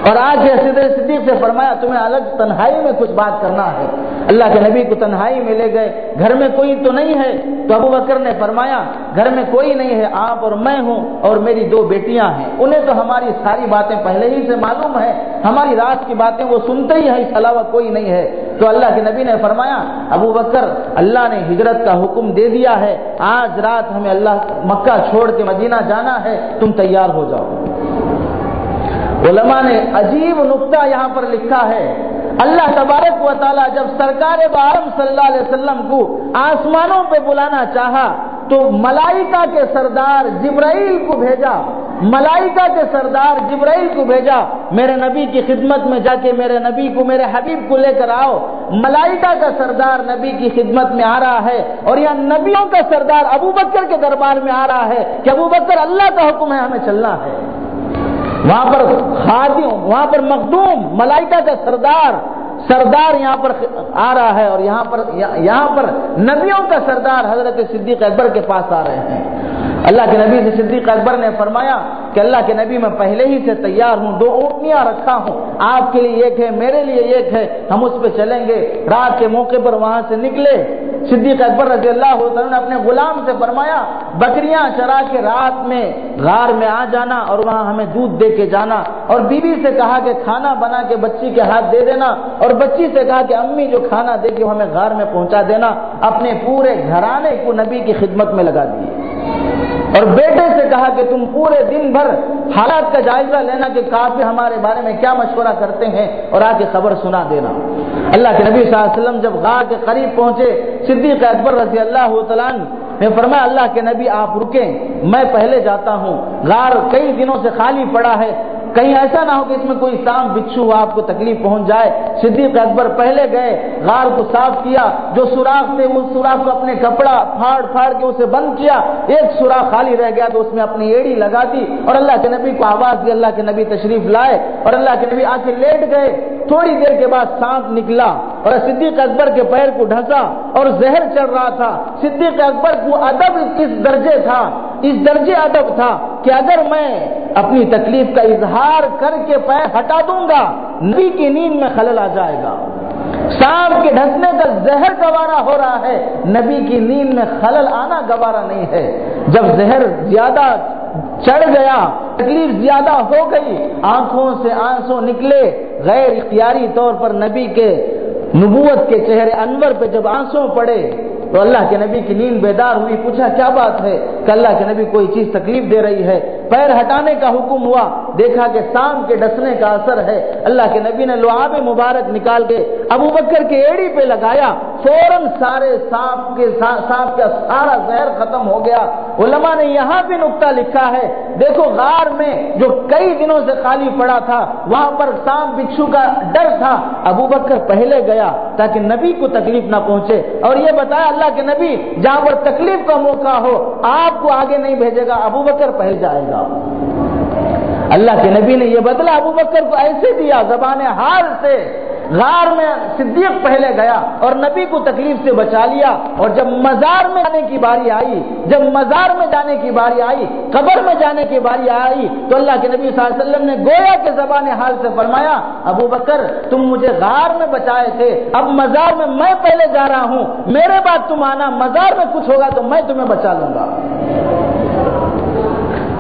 اور آج صدیق سے فرمایا تمہیں الگ تنہائی میں کچھ بات کرنا ہے۔ اللہ کے نبی کو تنہائی میں لے گئے، گھر میں کوئی تو نہیں ہے؟ تو ابو بکر نے فرمایا گھر میں کوئی نہیں ہے، آپ اور میں ہوں اور میری 2 بیٹیاں ہیں، انہیں تو ہماری ساری باتیں پہلے ہی سے معلوم ہے، ہماری رات کی باتیں وہ سنتے ہی ہیں، اس علاوہ کوئی نہیں ہے۔ تو اللہ کے نبی نے فرمایا ابو بکر اللہ نے ہجرت کا حکم دے دیا ہے، آج رات ہمیں اللہ مکہ چھوڑ کے مدینہ جانا ہے، تم تیار ہو جاؤ۔ علماء نے عجیب نقطہ یہاں پر لکھا ہے، اللہ تبارک و تعالی جب سرکار عالم صلی اللہ علیہ وسلم کو آسمانوں پہ بلانا چاہا تو ملائکہ کے سردار جبرائیل کو بھیجا، ملائکہ کے سردار جبرائیل کو بھیجا میرے نبی کی خدمت میں جا کے میرے نبی کو میرے حبیب کو لے کر آؤ۔ ملائکہ کا سردار نبی کی خدمت میں آ رہا ہے اور یہاں نبیوں کا سردار ابو بکر کے دربار میں آ رہا ہے کہ ابو بکر اللہ کا حکم ہے ہمیں چلنا ہے۔ وہاں پر خادم، وہاں پر مخدوم، ملائکہ کا سردار یہاں پر آ رہا ہے اور یہاں پر نبیوں کا سردار حضرت صدیق اکبر کے پاس آ رہے ہیں۔ اللہ کے نبی سے صدیق اکبر نے فرمایا کہ اللہ کے نبی میں پہلے ہی سے تیار ہوں، 2 اونٹنیاں رکھا ہوں، آپ کے لیے ایک ہے میرے لیے ایک ہے، ہم اس پہ چلیں گے۔ رات کے موقع پر وہاں سے نکلے، صدیق اکبر رضی اللہ عنہ نے اپنے غلام سے فرمایا بکریاں چرا کے رات میں غار میں آ جانا اور وہاں ہمیں دودھ دے کے جانا، اور بیوی سے کہا کہ کھانا بنا کے بچی کے ہاتھ دے دینا، اور بچی سے کہا کہ امی جو کھانا دے گی وہ ہمیں غار میں پہنچا دینا۔ اپنے پورے گھرانے کو نبی کی خدمت میں لگا دیے اور بیٹے سے کہا کہ تم پورے دن بھر حالات کا جائزہ لینا کہ کافر ہمارے بارے میں کیا مشورہ کرتے ہیں اور آ کے خبر سنا دینا۔ اللہ کے نبی صلی اللہ علیہ وسلم جب غار کے قریب پہنچے، صدیق اکبر رضی اللہ تعالیٰ عنہ نے فرمایا اللہ کے نبی آپ رکیں، میں پہلے جاتا ہوں، غار کئی دنوں سے خالی پڑا ہے، کہیں ایسا نہ ہو کہ اس میں کوئی سانپ بچھو آپ کو تکلیف پہنچ جائے۔ صدیق اکبر پہلے گئے، غار کو صاف کیا، جو سوراخ تھے اس سوراخ کو اپنے کپڑا پھاڑ کے اسے بند کیا، ایک سوراخ خالی رہ گیا تو اس میں اپنی ایڑی لگا دی اور اللہ کے نبی کو آواز دی، اللہ کے نبی تشریف لائے اور اللہ کے نبی آ کے لیٹ گئے۔ تھوڑی دیر کے بعد سانپ نکلا اور صدیق اکبر کے پیر کو ڈھسا اور زہر چڑھ رہا تھا۔ صدیق اکبر کو ادب کس درجے تھا، اس درجے ادب تھا کہ اگر میں اپنی تکلیف کا اظہار کر کے پیر ہٹا دوں گا نبی کی نیند میں خلل آ جائے گا۔ سانپ کے ڈھسنے کا زہر گوارا ہو رہا ہے، نبی کی نیند میں خلل آنا گوارا نہیں ہے۔ جب زہر زیادہ چڑھ گیا، تکلیف زیادہ ہو گئی، آنکھوں سے آنسو نکلے، غیر اختیاری طور پر نبی کے نبوت کے چہرے انور پہ جب آنسو پڑے تو اللہ کے نبی کی نیند بیدار ہوئی، پوچھا کیا بات ہے کہ اللہ کے نبی کوئی چیز تکلیف دے رہی ہے۔ پیر ہٹانے کا حکم ہوا، دیکھا کہ سانپ کے ڈسنے کا اثر ہے۔ اللہ کے نبی نے لعاب مبارک نکال کے ابو بکر کے ایڑی پہ لگایا، فوراً سارے سانپ کا سارا زہر ختم ہو گیا۔ علماء نے یہاں بھی نقطہ لکھا ہے، دیکھو غار میں جو کئی دنوں سے خالی پڑا تھا وہاں پر سانپ بچھو کا ڈر تھا، ابو بکر پہلے گیا تاکہ نبی کو تکلیف نہ پہنچے، اور یہ بتایا اللہ کے نبی جہاں پر تکلیف کا موقع ہو آپ کو آگے نہیں بھیجے گا، ابو بکر پہل جائے گا۔ اللہ کے نبی نے یہ بدلا ابو بکر کو ایسے دیا زبان حال سے، غار میں صدیق پہلے گیا اور نبی کو تکلیف سے بچا لیا، اور جب مزار میں جانے کی باری آئی، قبر میں جانے کی باری آئی تو اللہ کے نبی صلی اللہ علیہ وسلم نے گویا کے زبان حال سے فرمایا ابو بکر تم مجھے غار میں بچائے تھے، اب مزار میں پہلے جا رہا ہوں، میرے بعد تم آنا، مزار میں کچھ ہوگا تو میں تمہیں بچا لوں گا۔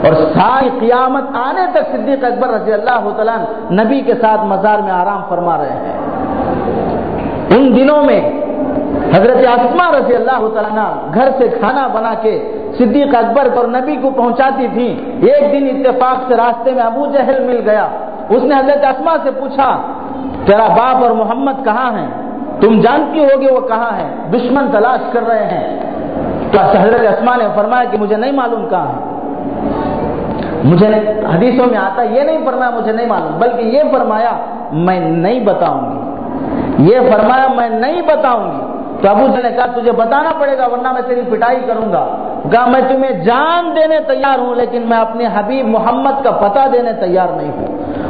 اور ساری قیامت آنے تک صدیق اکبر رضی اللہ تعالیٰ نبی کے ساتھ مزار میں آرام فرما رہے ہیں۔ ان دنوں میں حضرت اسماء رضی اللہ تعالیٰ گھر سے کھانا بنا کے صدیق اکبر اور نبی کو پہنچاتی تھی۔ ایک دن اتفاق سے راستے میں ابو جہل مل گیا۔ اس نے حضرت اسماء سے پوچھا تیرا باپ اور محمد کہاں ہیں؟ تم جانتی ہوگی وہ کہاں ہیں؟ دشمن تلاش کر رہے ہیں۔ تو حضرت اسماء نے فرمایا کہ مجھے نہیں معلوم کہاں ہے۔ مجھے حدیثوں میں آتا یہ نہیں فرمایا مجھے نہیں معلوم، بلکہ یہ فرمایا میں نہیں بتاؤں گی، یہ فرمایا میں نہیں بتاؤں گی۔ تو ابو جہل نے کہا تجھے بتانا پڑے گا ورنہ میں تیری پٹائی کروں گا۔ کہا میں تمہیں جان دینے تیار ہوں لیکن میں اپنے حبیب محمد کا پتہ دینے تیار نہیں ہوں۔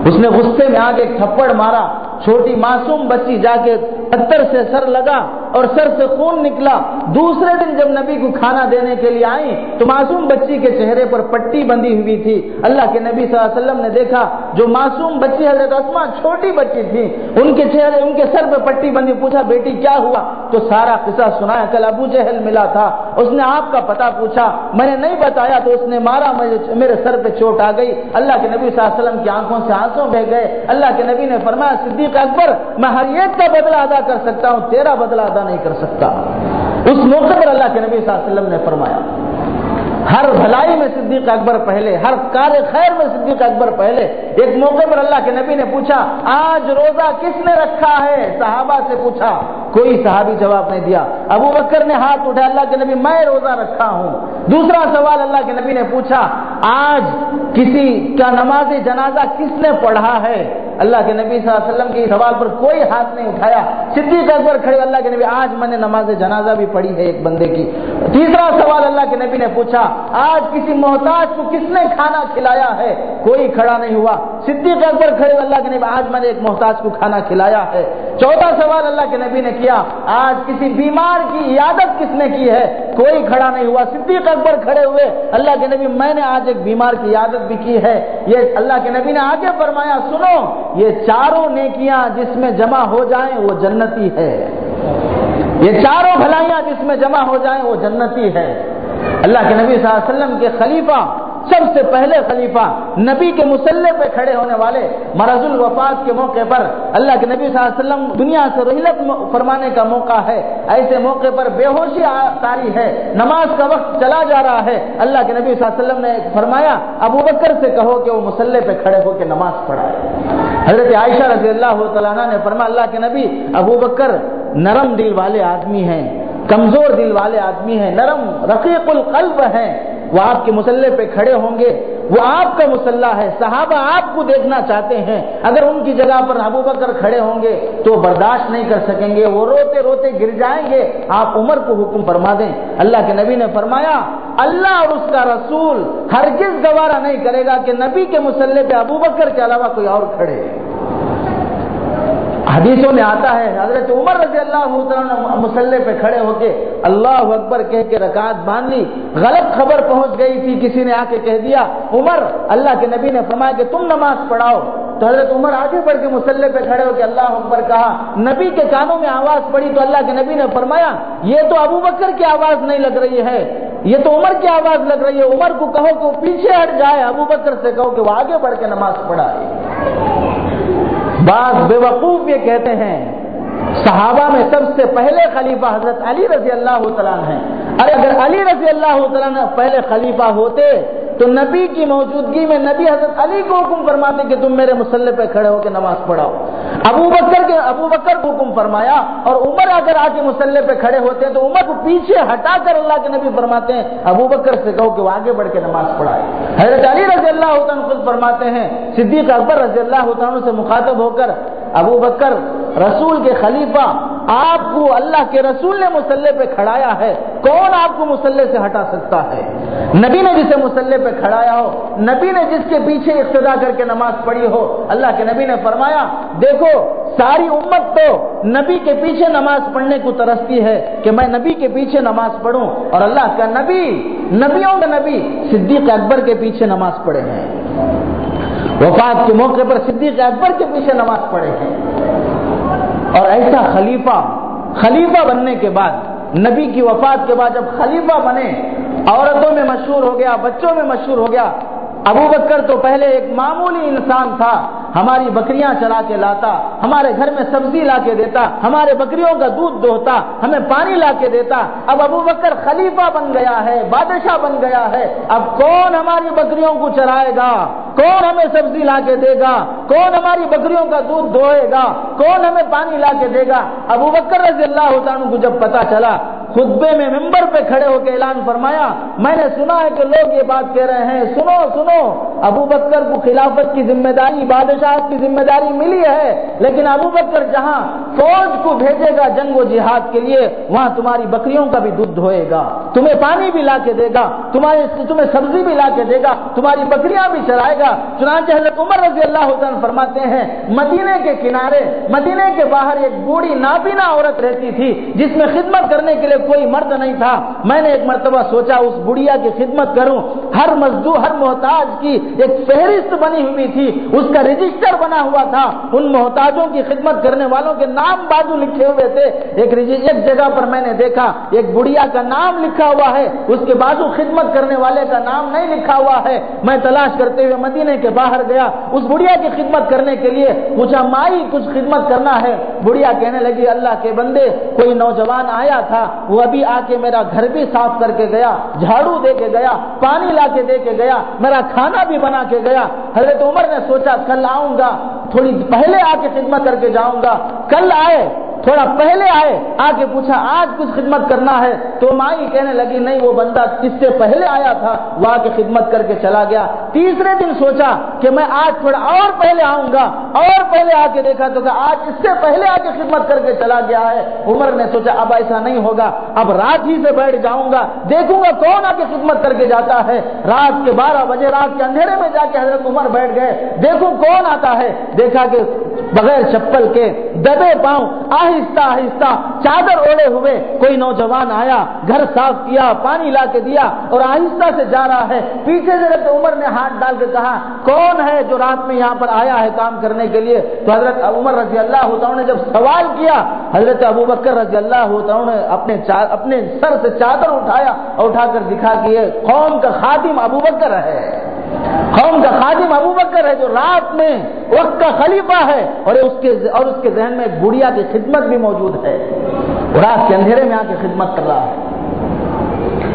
اس نے غصے میں آگے ایک تھپڑ مارا، چھوٹی معصوم بچی جا کے پتھر سے سر لگا اور سر سے خون نکلا۔ دوسرے دن جب نبی کو کھانا دینے کے لیے آئی تو معصوم بچی کے چہرے پر پٹی بندھی ہوئی تھی۔ اللہ کے نبی صلی اللہ علیہ وسلم نے دیکھا جو معصوم بچی حضرت اسماء چھوٹی بچی تھی ان کے چہرے ان کے سر پہ پٹی بندھی۔ پوچھا بیٹی کیا ہوا؟ تو سارا قصہ سنایا۔ کل ابو جہل ملا تھا، اس نے آپ کا پتہ پوچھا، میں نے نہیں بتایا تو اس نے مارا، میرے سر پہ چوٹ آ گئی۔ اللہ کے نبی صلی اللہ علیہ وسلم کی آنکھوں سے آنسو بہہ گئے۔ اللہ کے نبی نے فرمایا صدیق اکبر میں ہر ایک کا بدلہ ادا کر سکتا ہوں، تیرا بدلہ ادا نہیں کر سکتا۔ اس موقع پر اللہ کے نبی صلی اللہ علیہ وسلم نے فرمایا ہر بھلائی میں صدیق اکبر پہلے، ہر کار خیر میں صدیق اکبر پہلے۔ ایک موقع پر اللہ کے نبی نے پوچھا آج روزہ کس نے رکھا ہے؟ صحابہ سے پوچھا، کوئی صحابی جواب نہیں دیا۔ ابو بکر نے ہاتھ اٹھایا، اللہ کے نبی میں روزہ رکھا ہوں۔ دوسرا سوال اللہ کے نبی نے پوچھا آج کسی کا نماز جنازہ کس نے پڑھا ہے؟ اللہ کے نبی صلی اللہ علیہ وسلم کے سوال پر کوئی ہاتھ نہیں اٹھایا۔ صدیق اکبر کھڑے، اللہ کے نبی آج میں نے نماز جنازہ بھی پڑھی ہے ایک بندے کی۔ تیسرا سوال اللہ کے نبی نے پوچھا آج کسی محتاج کو کس نے کھانا کھلایا ہے؟ کوئی کھڑا نہیں ہوا۔ صدیق اکبر کھڑے، اللہ کے نبی آج میں نے ایک محتاج کو کھانا کھلایا ہے۔ چوتھا سوال اللہ کے نبی نے کیا آج کسی بیمار کی عیادت کس نے کی ہے؟ کوئی کھڑا نہیں ہوا۔ صدیق اکبر کھڑے ہوئے، اللہ کے نبی میں نے آج ایک بیمار کی عیادت بھی کی ہے۔ یہ اللہ کے نبی نے آگے فرمایا سنو یہ چاروں نیکیاں جس میں جمع ہو جائیں وہ جنتی ہے، یہ چاروں بھلائیاں جس میں جمع ہو جائیں وہ جنتی ہے۔ اللہ کے نبی صلی اللہ علیہ وسلم کے خلیفہ، سب سے پہلے خلیفہ، نبی کے مصلی پہ کھڑے ہونے والے، مرض الوفات کے موقع پر اللہ کے نبی صلی اللہ علیہ وسلم دنیا سے رحلت فرمانے کا موقع ہے، ایسے موقع پر بے ہوشی طاری ہے، نماز کا وقت چلا جا رہا ہے، اللہ کے نبی صلی اللہ علیہ وسلم نے فرمایا ابو بکر سے کہو کہ وہ مصلی پہ کھڑے ہو کے نماز پڑھائے۔ حضرت عائشہ رضی اللہ تعالیٰ عنہ نے فرمایا اللہ کے نبی ابو بکر نرم دل والے آدمی ہیں، کمزور دل والے آدمی ہیں، نرم رقیق القلب ہیں، وہ آپ کے مصلی پہ کھڑے ہوں گے، وہ آپ کا مصلی ہے، صحابہ آپ کو دیکھنا چاہتے ہیں، اگر ان کی جگہ پر ابو بکر کھڑے ہوں گے تو برداشت نہیں کر سکیں گے، وہ روتے روتے گر جائیں گے، آپ عمر کو حکم فرما دیں۔ اللہ کے نبی نے فرمایا اللہ اور اس کا رسول ہرگز گوارا نہیں کرے گا کہ نبی کے مصلی پہ ابو بکر کے علاوہ کوئی اور کھڑے۔ حدیثوں میں آتا ہے حضرت عمر رضی اللہ عنہ مصلی پہ کھڑے ہو کے اللہ اکبر کہہ کے رکعت باندھ لی، غلط خبر پہنچ گئی تھی، کسی نے آ کے کہہ دیا عمر اللہ کے نبی نے فرمایا کہ تم نماز پڑھاؤ، تو حضرت عمر آگے بڑھ کے مصلی پہ کھڑے ہو کے اللہ اکبر کہا، نبی کے کانوں میں آواز پڑی تو اللہ کے نبی نے فرمایا یہ تو ابو بکر کی آواز نہیں لگ رہی ہے، یہ تو عمر کی آواز لگ رہی ہے، عمر کو کہو کہ وہ پیچھے ہٹ جائے، ابو بکر سے کہو کہ وہ آگے بڑھ کے نماز پڑھائے۔ بعض بے وقوف یہ کہتے ہیں صحابہ میں سب سے پہلے خلیفہ حضرت علی رضی اللہ تعالیٰ عنہ ہیں، ارے اگر علی رضی اللہ تعالیٰ عنہ پہلے خلیفہ ہوتے تو نبی کی موجودگی میں نبی حضرت علی کو حکم فرماتے کہ تم میرے مصلی پہ کھڑے ہو کے نماز پڑھاؤ، ابو بکر کو حکم فرمایا، اور عمر اگر آ کے مصلی پہ کھڑے ہوتے ہیں تو عمر کو پیچھے ہٹا کر اللہ کے نبی فرماتے ہیں ابو بکر سے کہو کہ وہ آگے بڑھ کے نماز پڑھائے۔ حضرت علی رضی اللہ عنہ خود فرماتے ہیں صدیق اکبر رضی اللہ عنہ سے مخاطب ہو کر ابو بکر رسول کے خلیفہ، آپ کو اللہ کے رسول نے مصلی پہ کھڑایا ہے، کون آپ کو مصلی سے ہٹا سکتا ہے؟ نبی نے جسے مصلی پہ کھڑایا ہو، نبی نے جس کے پیچھے اقتدا کر کے نماز پڑھی ہو، اللہ کے نبی نے فرمایا دیکھو ساری امت تو نبی کے پیچھے نماز پڑھنے کو ترستی ہے کہ میں نبی کے پیچھے نماز پڑھوں، اور اللہ کا نبی، نبیوں کا نبی صدیق اکبر کے پیچھے نماز پڑھے ہیں، وفات کے موقع پر صدیق اکبر کے پیچھے نماز پڑھے ہیں۔ اور ایسا خلیفہ بننے کے بعد، نبی کی وفات کے بعد جب خلیفہ بنے، عورتوں میں مشہور ہو گیا، بچوں میں مشہور ہو گیا، ابو بکر تو پہلے ایک معمولی انسان تھا، ہماری بکریاں چلا کے لاتا، ہمارے گھر میں سبزی لا کے دیتا، ہمارے بکریوں کا دودھ دوہتا، ہمیں پانی لا کے دیتا۔ اب ابو بکر خلیفہ بن گیا ہے، بادشاہ بن گیا ہے، اب کون ہماری بکریوں کو چرائے گا؟ کون ہمیں سبزی لا کے دے گا؟ کون ہماری بکریوں کا دودھ دوہے گا؟ کون ہمیں پانی لا کے دے گا؟ ابو بکر رضی اللہ عنہ کو جب پتا چلا، خطبے میں ممبر پہ کھڑے ہو کے اعلان فرمایا، میں نے سنا ہے کہ لوگ یہ بات کہہ رہے ہیں، سنو سنو، ابو بکر کو خلافت کی ذمہ داری، بادشاہت کی ذمہ داری ملی ہے، لیکن ابو بکر جہاں فوج کو بھیجے گا جنگ و جہاد کے لیے، وہاں تمہاری بکریوں کا بھی دودھ دھوئے گا، تمہیں پانی بھی لا کے دے گا، تمہیں سبزی بھی لا کے دے گا، تمہاری بکریاں بھی چرائے گا۔ چنانچہ حضرت عمر رضی اللہ عنہ فرماتے ہیں، مدینے کے کنارے، مدینے کے باہر ایک بوڑھی نابینا عورت رہتی تھی جس میں خدمت کرنے کے لیے کوئی مرد نہیں تھا۔ میں نے ایک مرتبہ سوچا اس بڑھیا کی خدمت کروں، ہر مزدور، ہر محتاج کی ایک فہرست بنی ہوئی تھی، اس کا رجسٹر بنا ہوا تھا، ان محتاجوں کی خدمت کرنے والوں کے نام بازو لکھے ہوئے تھے۔ ایک جگہ پر میں نے دیکھا ایک بڑھیا کا نام لکھا ہوا ہے، اس کے بازو خدمت کرنے والے کا نام نہیں لکھا ہوا ہے۔ میں تلاش کرتے ہوئے مدینے کے باہر گیا، اس بڑھیا کی خدمت کرنے کے لیے پوچھا، مائی کچھ خدمت کرنا ہے؟ بڑھیا کہنے لگی، اللہ کے بندے، کوئی نوجوان آیا تھا، وہ ابھی آ کے میرا گھر بھی صاف کر کے گیا، جھاڑو دے کے گیا، پانی لا کے دے کے گیا، میرا کھانا بھی بنا کے گیا۔ حضرت عمر نے سوچا کل آؤں گا، تھوڑی پہلے آ کے خدمت کر کے جاؤں گا۔ کل آئے، تھوڑا پہلے آئے، آ کے پوچھا آج کچھ خدمت کرنا ہے؟ تو مائی کہنے لگی، نہیں، وہ بندہ اس سے پہلے آیا تھا، وہ آ کے خدمت کر کے چلا گیا۔ تیسرے دن سوچا کہ میں آج تھوڑا اور پہلے آؤں گا، اور پہلے آ کے دیکھا تو کہ آج اس سے پہلے آ کے خدمت کر کے چلا گیا ہے۔ عمر نے سوچا اب ایسا نہیں ہوگا، اب رات ہی سے بیٹھ جاؤں گا، دیکھوں گا کون آ کے خدمت کر کے جاتا ہے۔ رات کے 12 بجے، رات کے اندھیرے میں جا کے حضرت عمر بیٹھ گئے، دیکھوں کون آتا ہے۔ دیکھا کہ بغیر چپل کے، دبے پاؤں، آہستہ آہستہ چادر اوڑے ہوئے کوئی نوجوان آیا، گھر صاف کیا، پانی لا کے دیا اور آہستہ سے جا رہا ہے۔ پیچھے سے حضرت عمر نے ہاتھ ڈال کے کہا، کون ہے جو رات میں یہاں پر آیا ہے کام کرنے کے لیے؟ تو حضرت عمر رضی اللہ عنہ نے جب سوال کیا، حضرت ابو بکر رضی اللہ عنہ نے اپنے سر سے چادر اٹھایا اور اٹھا کر دکھا کہ یہ قوم کا خادم ابو بکر ہے، قوم کا خادم ابو بکر ہے جو رات میں وقت کا خلیفہ ہے، اور اس کے ذہن میں ایک بڑھیا کی خدمت بھی موجود ہے، رات کے اندھیرے میں آ کے خدمت کر رہا ہے۔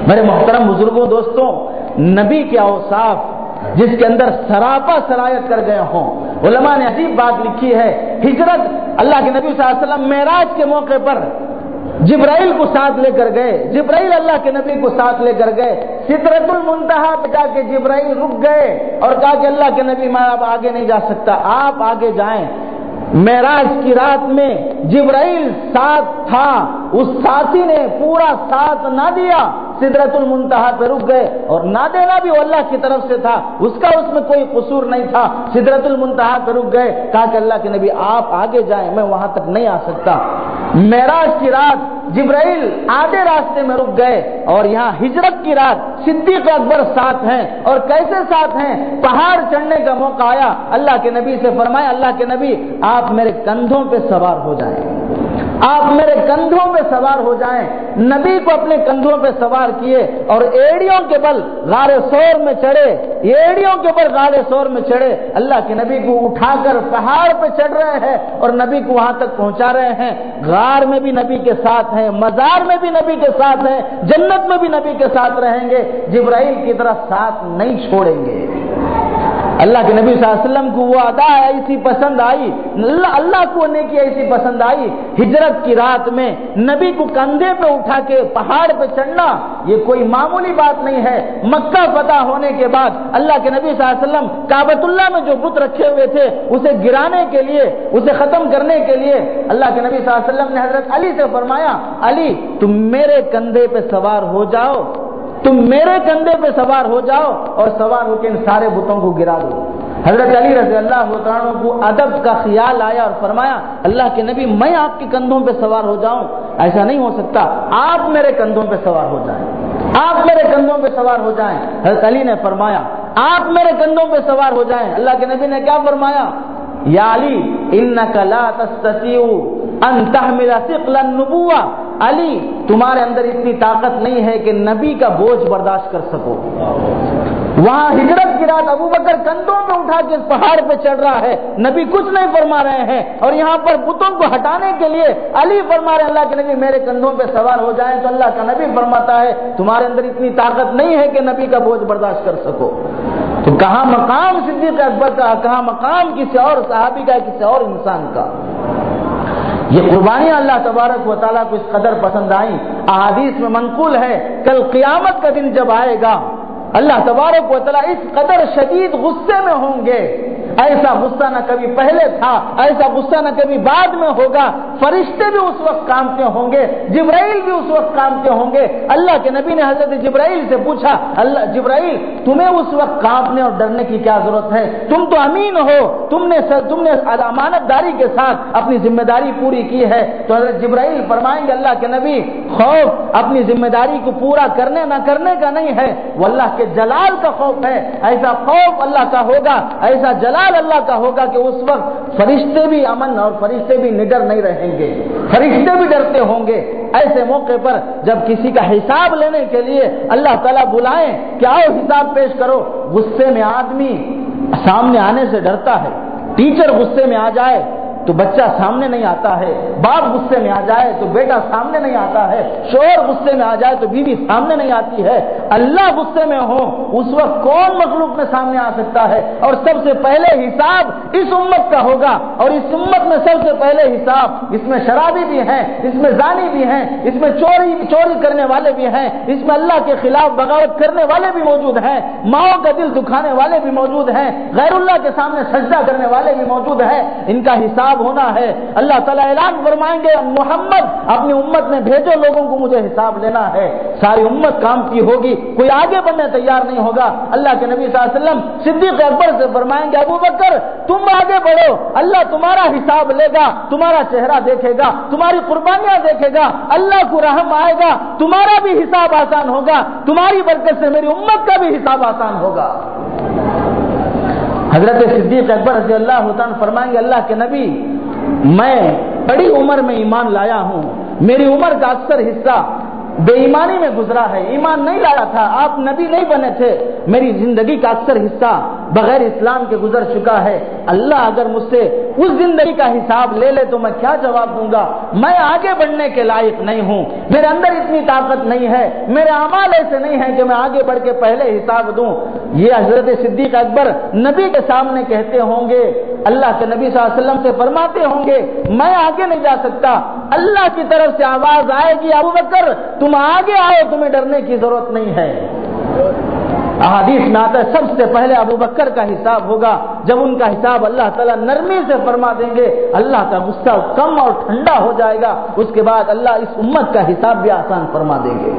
میرے محترم بزرگوں، دوستوں، نبی کے اوصاف جس کے اندر سراپا سرایت کر گئے ہوں۔ علماء نے عجیب بات لکھی ہے، ہجرت، اللہ کے نبی صلی اللہ علیہ وسلم معراج کے موقع پر جبرائیل کو ساتھ لے کر گئے، جبرائیل اللہ کے نبی کو ساتھ لے کر گئے، سدرۃ المنتہا پہ جا کے جبرائیل رک گئے اور کہا کہ اللہ کے نبی میں اب آگے نہیں جا سکتا، آپ آگے جائیں۔ معراج کی رات میں جبرائیل ساتھ تھا، اس ساتھی نے پورا ساتھ نہ دیا، سدرۃ المنتہا پہ رک گئے، اور نہ دینا بھی اللہ کی طرف سے تھا، اس میں کوئی قصور نہیں تھا۔ سدرۃ المنتہا پہ رک گئے، کہا کہ اللہ کے نبی آپ آگے جائیں، میں وہاں تک نہیں آ سکتا۔ معراج کی رات جبرائیل آدھے راستے میں رک گئے، اور یہاں ہجرت کی رات صدیق اکبر ساتھ ہیں، اور کیسے ساتھ ہیں؟ پہاڑ چڑھنے کا موقع آیا، اللہ کے نبی سے فرمایا، اللہ کے نبی آپ میرے کندھوں پہ سوار ہو جائیں، آپ میرے کندھوں پہ سوار ہو جائیں۔ نبی کو اپنے کندھوں پہ سوار کیے اور ایڑیوں کے بل غار ثور میں چڑھے، ایڑیوں کے بل غار ثور میں چڑھے، اللہ کے نبی کو اٹھا کر پہاڑ پہ چڑھ رہے ہیں اور نبی کو وہاں تک پہنچا رہے ہیں۔ غار میں بھی نبی کے ساتھ ہیں، مزار میں بھی نبی کے ساتھ ہیں، جنت میں بھی نبی کے ساتھ رہیں گے، جبرائیل کی طرح ساتھ نہیں چھوڑیں گے۔ اللہ کے نبی صلی اللہ علیہ وسلم کو وہ ادا ایسی پسند آئی، اللہ کو نیکی ایسی پسند آئی، ہجرت کی رات میں نبی کو کندھے پہ اٹھا کے پہاڑ پہ چڑھنا یہ کوئی معمولی بات نہیں ہے۔ مکہ فتح ہونے کے بعد اللہ کے نبی صلی اللہ علیہ وسلم کعبۃ اللہ میں جو بت رکھے ہوئے تھے اسے گرانے کے لیے، اسے ختم کرنے کے لیے اللہ کے نبی صلی اللہ علیہ وسلم نے حضرت علی سے فرمایا، علی تم میرے کندھے پہ سوار ہو جاؤ، تم میرے کندھے پہ سوار ہو جاؤ اور سوار ہو کے ان سارے بتوں کو گرا دو۔ حضرت علی رضی اللہ عنہ کو ادب کا خیال آیا اور فرمایا، اللہ کے نبی میں آپ کے کندھوں پہ سوار ہو جاؤں؟ ایسا نہیں ہو سکتا، آپ میرے کندھوں پہ سوار ہو جائیں، آپ میرے کندھوں پہ سوار ہو جائیں۔ حضرت علی نے فرمایا آپ میرے کندھوں پہ سوار ہو جائیں۔ اللہ کے نبی نے کیا فرمایا؟ یا علی انک لا تستطیع ان تحمل ثقل النبوہ، علی تمہارے اندر اتنی طاقت نہیں ہے کہ نبی کا بوجھ برداشت کر سکو۔ وہاں ہجرت کی رات ابو بکر کندھوں پہ اٹھا کے پہاڑ پہ چڑھ رہا ہے، نبی کچھ نہیں فرما رہے ہیں، اور یہاں پر بتوں کو ہٹانے کے لیے علی فرما رہے ہیں اللہ کے نبی میرے کندھوں پہ سوار ہو جائیں، تو اللہ کا نبی فرماتا ہے تمہارے اندر اتنی طاقت نہیں ہے کہ نبی کا بوجھ برداشت کر سکو۔ تو کہاں مقام صدیق اکبر کا، کہاں مقام کسی اور صحابی کا، کسی اور انسان کا۔ یہ قربانیاں اللہ تبارک و تعالیٰ کو اس قدر پسند آئیں، احادیث میں منقول ہے کل قیامت کا دن جب آئے گا اللہ تبارک و تعالیٰ اس قدر شدید غصے میں ہوں گے، ایسا غصہ نہ کبھی پہلے تھا، ایسا غصہ نہ کبھی بعد میں ہوگا۔ فرشتے بھی اس وقت کانپتے ہوں گے، جبرائیل بھی اس وقت کانپتے ہوں گے۔ اللہ کے نبی نے حضرت جبرائیل سے پوچھا، اللہ جبرائیل تمہیں اس وقت کانپنے اور ڈرنے کی کیا ضرورت ہے؟ تم تو امین ہو، تم نے امانت داری کے ساتھ اپنی ذمہ داری پوری کی ہے۔ تو حضرت جبرائیل فرمائیں گے اللہ کے نبی خوف اپنی ذمہ داری کو پورا کرنے نہ کرنے کا نہیں ہے، وہ اللہ کے جلال کا خوف ہے۔ ایسا خوف اللہ کا ہوگا، ایسا جلال اللہ کا ہوگا کہ اس وقت فرشتے بھی امن اور فرشتے بھی نڈر نہیں رہیں گے، فرشتے بھی ڈرتے ہوں گے۔ ایسے موقع پر جب کسی کا حساب لینے کے لیے اللہ تعالیٰ بلائیں کہ آؤ حساب پیش کرو، غصے میں آدمی سامنے آنے سے ڈرتا ہے۔ ٹیچر غصے میں آ جائے تو بچہ سامنے نہیں آتا ہے، باپ غصے میں آ جائے تو بیٹا سامنے نہیں آتا ہے، شوہر غصے میں آ جائے تو بیوی سامنے نہیں آتی ہے۔ اللہ غصے میں ہو اس وقت کون مخلوق میں سامنے آ سکتا ہے؟ اور سب سے پہلے حساب اس امت کا ہوگا، اور اس امت میں سب سے پہلے حساب، اس میں شرابی بھی ہیں، اس میں زانی بھی ہیں، اس میں چوری کرنے والے بھی ہیں، اس میں اللہ کے خلاف بغاوت کرنے والے بھی موجود ہیں، ماؤں کا دل دکھانے والے بھی موجود ہیں، غیر اللہ کے سامنے سجدہ کرنے والے بھی موجود ہیں۔ ان کا حساب ہونا ہے۔ اللہ تعالیٰ اعلان فرمائیں گے محمد اپنی امت میں بھیجو لوگوں کو مجھے حساب لینا ہے۔ ساری امت کام کی ہوگی، کوئی آگے بڑھنے تیار نہیں ہوگا۔ اللہ کے نبی صلی اللہ علیہ وسلم صدیق اکبر سے فرمائیں گے ابو بکر تم آگے بڑھو، اللہ تمہارا حساب لے گا، تمہارا چہرہ دیکھے گا، تمہاری قربانیاں دیکھے گا، اللہ کو رحم آئے گا، تمہارا بھی حساب آسان ہوگا، تمہاری برکت سے میری امت کا بھی حساب آسان ہوگا۔ حضرت صدیق اکبر رضی اللہ عنہ فرمائیں گے اللہ کے نبی میں بڑی عمر میں ایمان لایا ہوں، میری عمر کا اکثر حصہ بے ایمانی میں گزرا ہے، ایمان نہیں لایا تھا، آپ نبی نہیں بنے تھے، میری زندگی کا اکثر حصہ بغیر اسلام کے گزر چکا ہے۔ اللہ اگر مجھ سے اس زندگی کا حساب لے لے تو میں کیا جواب دوں گا؟ میں آگے بڑھنے کے لائق نہیں ہوں، میرے اندر اتنی طاقت نہیں ہے، میرے اعمال ایسے نہیں ہیں کہ میں آگے بڑھ کے پہلے حساب دوں۔ یہ حضرت صدیق اکبر نبی کے سامنے کہتے ہوں گے، اللہ کے نبی صلی اللہ علیہ وسلم سے فرماتے ہوں گے میں آگے نہیں جا سکتا، اللہ کی طرف سے آواز آئے گی ابو بکر تم آگے آؤ، تمہیں ڈرنے کی ضرورت نہیں ہے۔ احادیث میں آتا ہے سب سے پہلے ابو بکر کا حساب ہوگا، جب ان کا حساب اللہ تعالیٰ نرمی سے فرما دیں گے اللہ کا غصہ کم اور ٹھنڈا ہو جائے گا، اس کے بعد اللہ اس امت کا حساب بھی آسان فرما دیں گے۔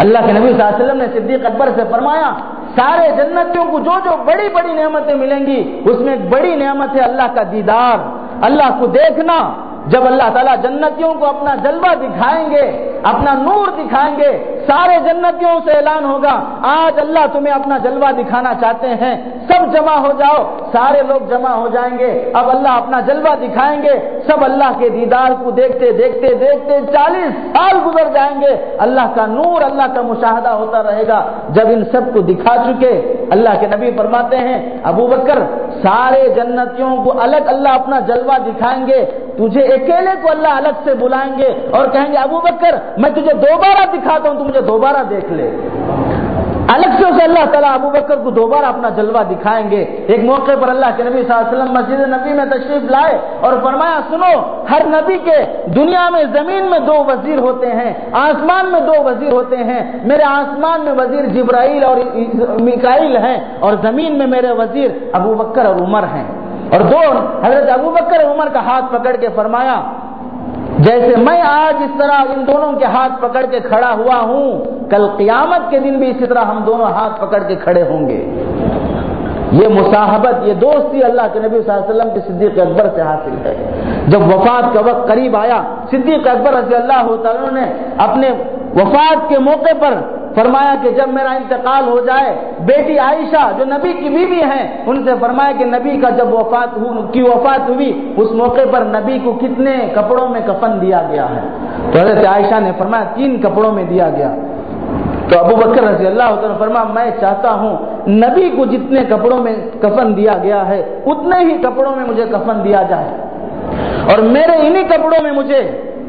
اللہ کے نبی صلی اللہ علیہ وسلم نے صدیق اکبر سے فرمایا سارے جنتیوں کو جو جو بڑی بڑی نعمتیں ملیں گی اس میں ایک بڑی نعمت ہے اللہ کا دیدار، اللہ کو دیکھنا۔ جب اللہ تعالیٰ جنتیوں کو اپنا جلوہ دکھائیں گے، اپنا نور دکھائیں گے، سارے جنتیوں سے اعلان ہوگا آج اللہ تمہیں اپنا جلوہ دکھانا چاہتے ہیں، سب جمع ہو جاؤ، سارے لوگ جمع ہو جائیں گے، اب اللہ اپنا جلوہ دکھائیں گے، سب اللہ کے دیدار کو دیکھتے دیکھتے دیکھتے 40 سال گزر جائیں گے، اللہ کا نور اللہ کا مشاہدہ ہوتا رہے گا۔ جب ان سب کو دکھا چکے اللہ کے نبی فرماتے ہیں ابو بکر سارے جنتیوں کو الگ اللہ اپنا جلوہ دکھائیں گے، تجھے اکیلے کو اللہ الگ سے بلائیں گے اور کہیں گے ابو بکر میں تجھے دوبارہ دکھاتا ہوں، تو مجھے دوبارہ دیکھ لے۔ الگ سے اسے اللہ تعالیٰ ابو بکر کو دوبارہ اپنا جلوہ دکھائیں گے۔ ایک موقع پر اللہ کے نبی صلی اللہ علیہ وسلم مسجد نبی میں تشریف لائے اور فرمایا سنو ہر نبی کے دنیا میں زمین میں 2 وزیر ہوتے ہیں، آسمان میں 2 وزیر ہوتے ہیں، میرے آسمان میں وزیر جبرائیل اور میکائیل ہیں اور زمین میں میرے وزیر ابو بکر اور عمر ہیں۔ اور حضرت ابو بکر اور عمر کا ہاتھ پکڑ کے فرمایا جیسے میں آج اس طرح ان دونوں کے ہاتھ پکڑ کے کھڑا ہوا ہوں کل قیامت کے دن بھی اسی طرح ہم دونوں ہاتھ پکڑ کے کھڑے ہوں گے۔ یہ مصاحبت، یہ دوستی اللہ کے نبی صلی اللہ علیہ وسلم کے صدیق اکبر سے حاصل ہے۔ جب وفات کا وقت قریب آیا صدیق اکبر رضی اللہ تعالیٰ نے اپنے وفات کے موقع پر فرمایا کہ جب میرا انتقال ہو جائے بیٹی عائشہ جو نبی کی بیوی ہیں ان سے فرمایا کہ نبی کا جب وفات ہوئی اس موقع پر نبی کو کتنے کپڑوں میں کفن دیا گیا ہے؟ تو حضرت عائشہ نے فرمایا 3 کپڑوں میں دیا گیا۔ تو ابو بکر رضی اللہ عنہ نے فرمایا میں چاہتا ہوں نبی کو جتنے کپڑوں میں کفن دیا گیا ہے اتنے ہی کپڑوں میں مجھے کفن دیا جائے، اور میرے انہی کپڑوں میں مجھے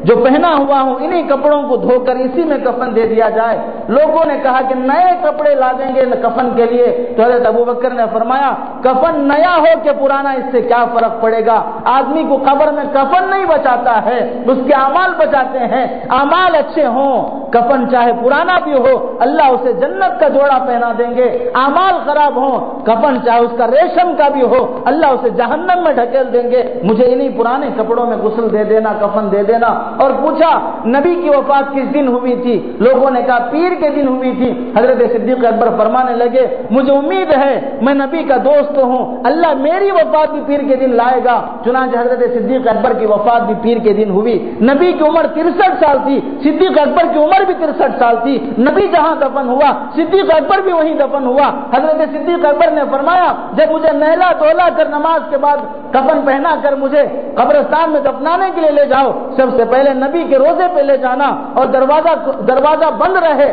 جو پہنا ہوا ہوں انہی کپڑوں کو دھو کر اسی میں کفن دے دیا جائے۔ لوگوں نے کہا کہ نئے کپڑے لا دیں گے کفن کے لیے، تو حضرت ابو بکر نے فرمایا کفن نیا ہو کہ پرانا اس سے کیا فرق پڑے گا؟ آدمی کو قبر میں کفن نہیں بچاتا ہے، اس کے اعمال بچاتے ہیں۔ اعمال اچھے ہوں کفن چاہے پرانا بھی ہو اللہ اسے جنت کا جوڑا پہنا دیں گے، اعمال خراب ہوں کفن چاہے اس کا ریشم کا بھی ہو اللہ اسے جہنم میں ڈھکیل دیں گے۔ مجھے انہی پرانے کپڑوں میں غسل دے دینا، کفن دے دینا۔ اور پوچھا نبی کی وفات کس دن ہوئی تھی؟ لوگوں نے کہا پیر کے دن ہوئی تھی۔ حضرت صدیق اکبر فرمانے لگے مجھے امید ہے میں نبی کا دوست ہوں اللہ میری وفات بھی پیر کے دن لائے گا۔ چنانچہ حضرت صدیق اکبر کی وفات بھی پیر کے دن ہوئی۔ نبی کی عمر 63 سال تھی، صدیق اکبر کی عمر بھی 63 سال تھی۔ نبی جہاں دفن ہوا صدیق اکبر بھی وہیں دفن ہوا۔ حضرت صدیق اکبر نے فرمایا جب مجھے نہلا دھولا کر نماز کے بعد کفن پہنا کر مجھے قبرستان میں دفنانے کے لیے لے جاؤ، سب سے پہلے نبی کے روزے پہ لے جانا اور دروازہ بند رہے،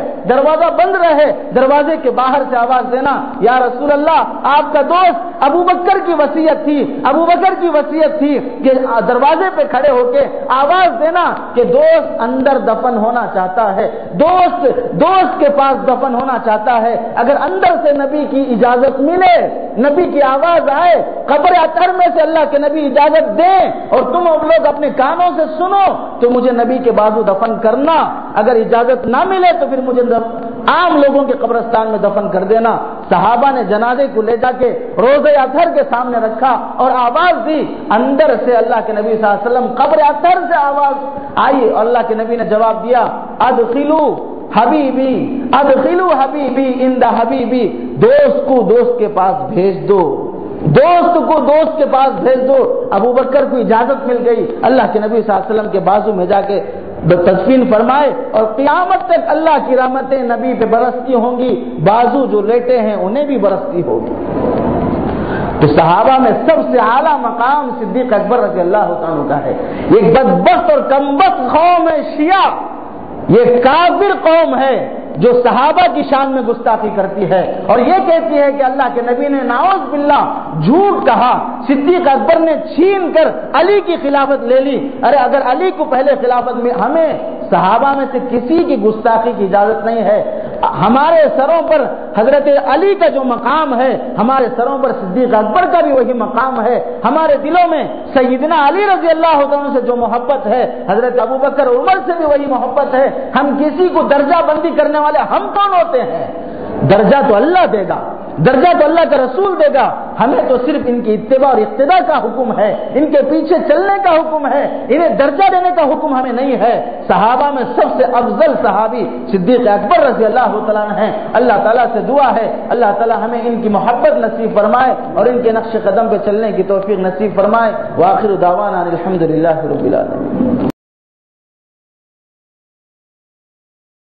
دروازے کے باہر سے آواز دینا یا رسول اللہ آپ کا دوست ابو بکر کی وصیت تھی کہ دروازے پہ کھڑے ہو کے آواز دینا کہ دوست اندر دفن ہونا چاہتا ہے، دوست کے پاس دفن ہونا چاہتا ہے۔ اگر اندر سے نبی کی اجازت ملے، نبی کی آواز آئے، قبر اطہر میں سے اللہ کے نبی اجازت دیں اور تم لوگ اپنے کانوں سے سنو تو مجھے نبی کے بازو دفن کرنا، اگر اجازت نہ ملے تو پھر مجھے عام لوگوں کے قبرستان میں دفن کر دینا۔ صحابہ نے جنازے کو لے جا کے روضہ اطہر کے سامنے رکھا اور آواز دی، اندر سے اللہ کے نبی صلی اللہ علیہ وسلم قبر اطہر سے آواز آئی اور اللہ کے نبی نے جواب دیا ادخلوا حبیبی عند حبیبی، دوست کو دوست کے پاس بھیج دو، دوست کو دوست کے پاس بھیج دو۔ ابو بکر کو اجازت مل گئی، اللہ کے نبی صلی اللہ علیہ وسلم کے بازو میں جا کے تدفین فرمائے اور قیامت تک اللہ کی رحمتیں نبی پہ برستی ہوں گی، بازو جو لیٹے ہیں انہیں بھی برستی ہوگی۔ تو صحابہ میں سب سے اعلیٰ مقام صدیق اکبر رضی اللہ عنہ کا ہے۔ یہ بدبخت اور کمبخت قوم ہے شیعہ، یہ کافر قوم ہے جو صحابہ کی شان میں گستاخی کرتی ہے اور یہ کہتی ہے کہ اللہ کے نبی نے نعوذ باللہ جھوٹ کہا، صدیق اکبر نے چھین کر علی کی خلافت لے لی۔ ارے اگر علی کو پہلے خلافت میں، ہمیں صحابہ میں سے کسی کی گستاخی کی اجازت نہیں ہے۔ ہمارے سروں پر حضرت علی کا جو مقام ہے ہمارے سروں پر صدیق اکبر کا بھی وہی مقام ہے، ہمارے دلوں میں سیدنا علی رضی اللہ عنہ سے جو محبت ہے حضرت ابو بکر عمر سے بھی وہی محبت ہے۔ ہم کسی کو درجہ بندی کرنے والے ہم کون ہوتے ہیں؟ درجہ تو اللہ دے گا، درجہ تو اللہ کا رسول دے گا، ہمیں تو صرف ان کی اتباع اور اقتداء کا حکم ہے، ان کے پیچھے چلنے کا حکم ہے، انہیں درجہ دینے کا حکم ہمیں نہیں ہے۔ صحابہ میں سب سے افضل صحابی صدیق اکبر رضی اللہ تعالیٰ عنہ ہیں۔ اللہ تعالیٰ سے دعا ہے اللہ تعالیٰ ہمیں ان کی محبت نصیب فرمائے اور ان کے نقش قدم پہ چلنے کی توفیق نصیب فرمائے۔ وآخر دعوانا الحمدللہ رب العالمین۔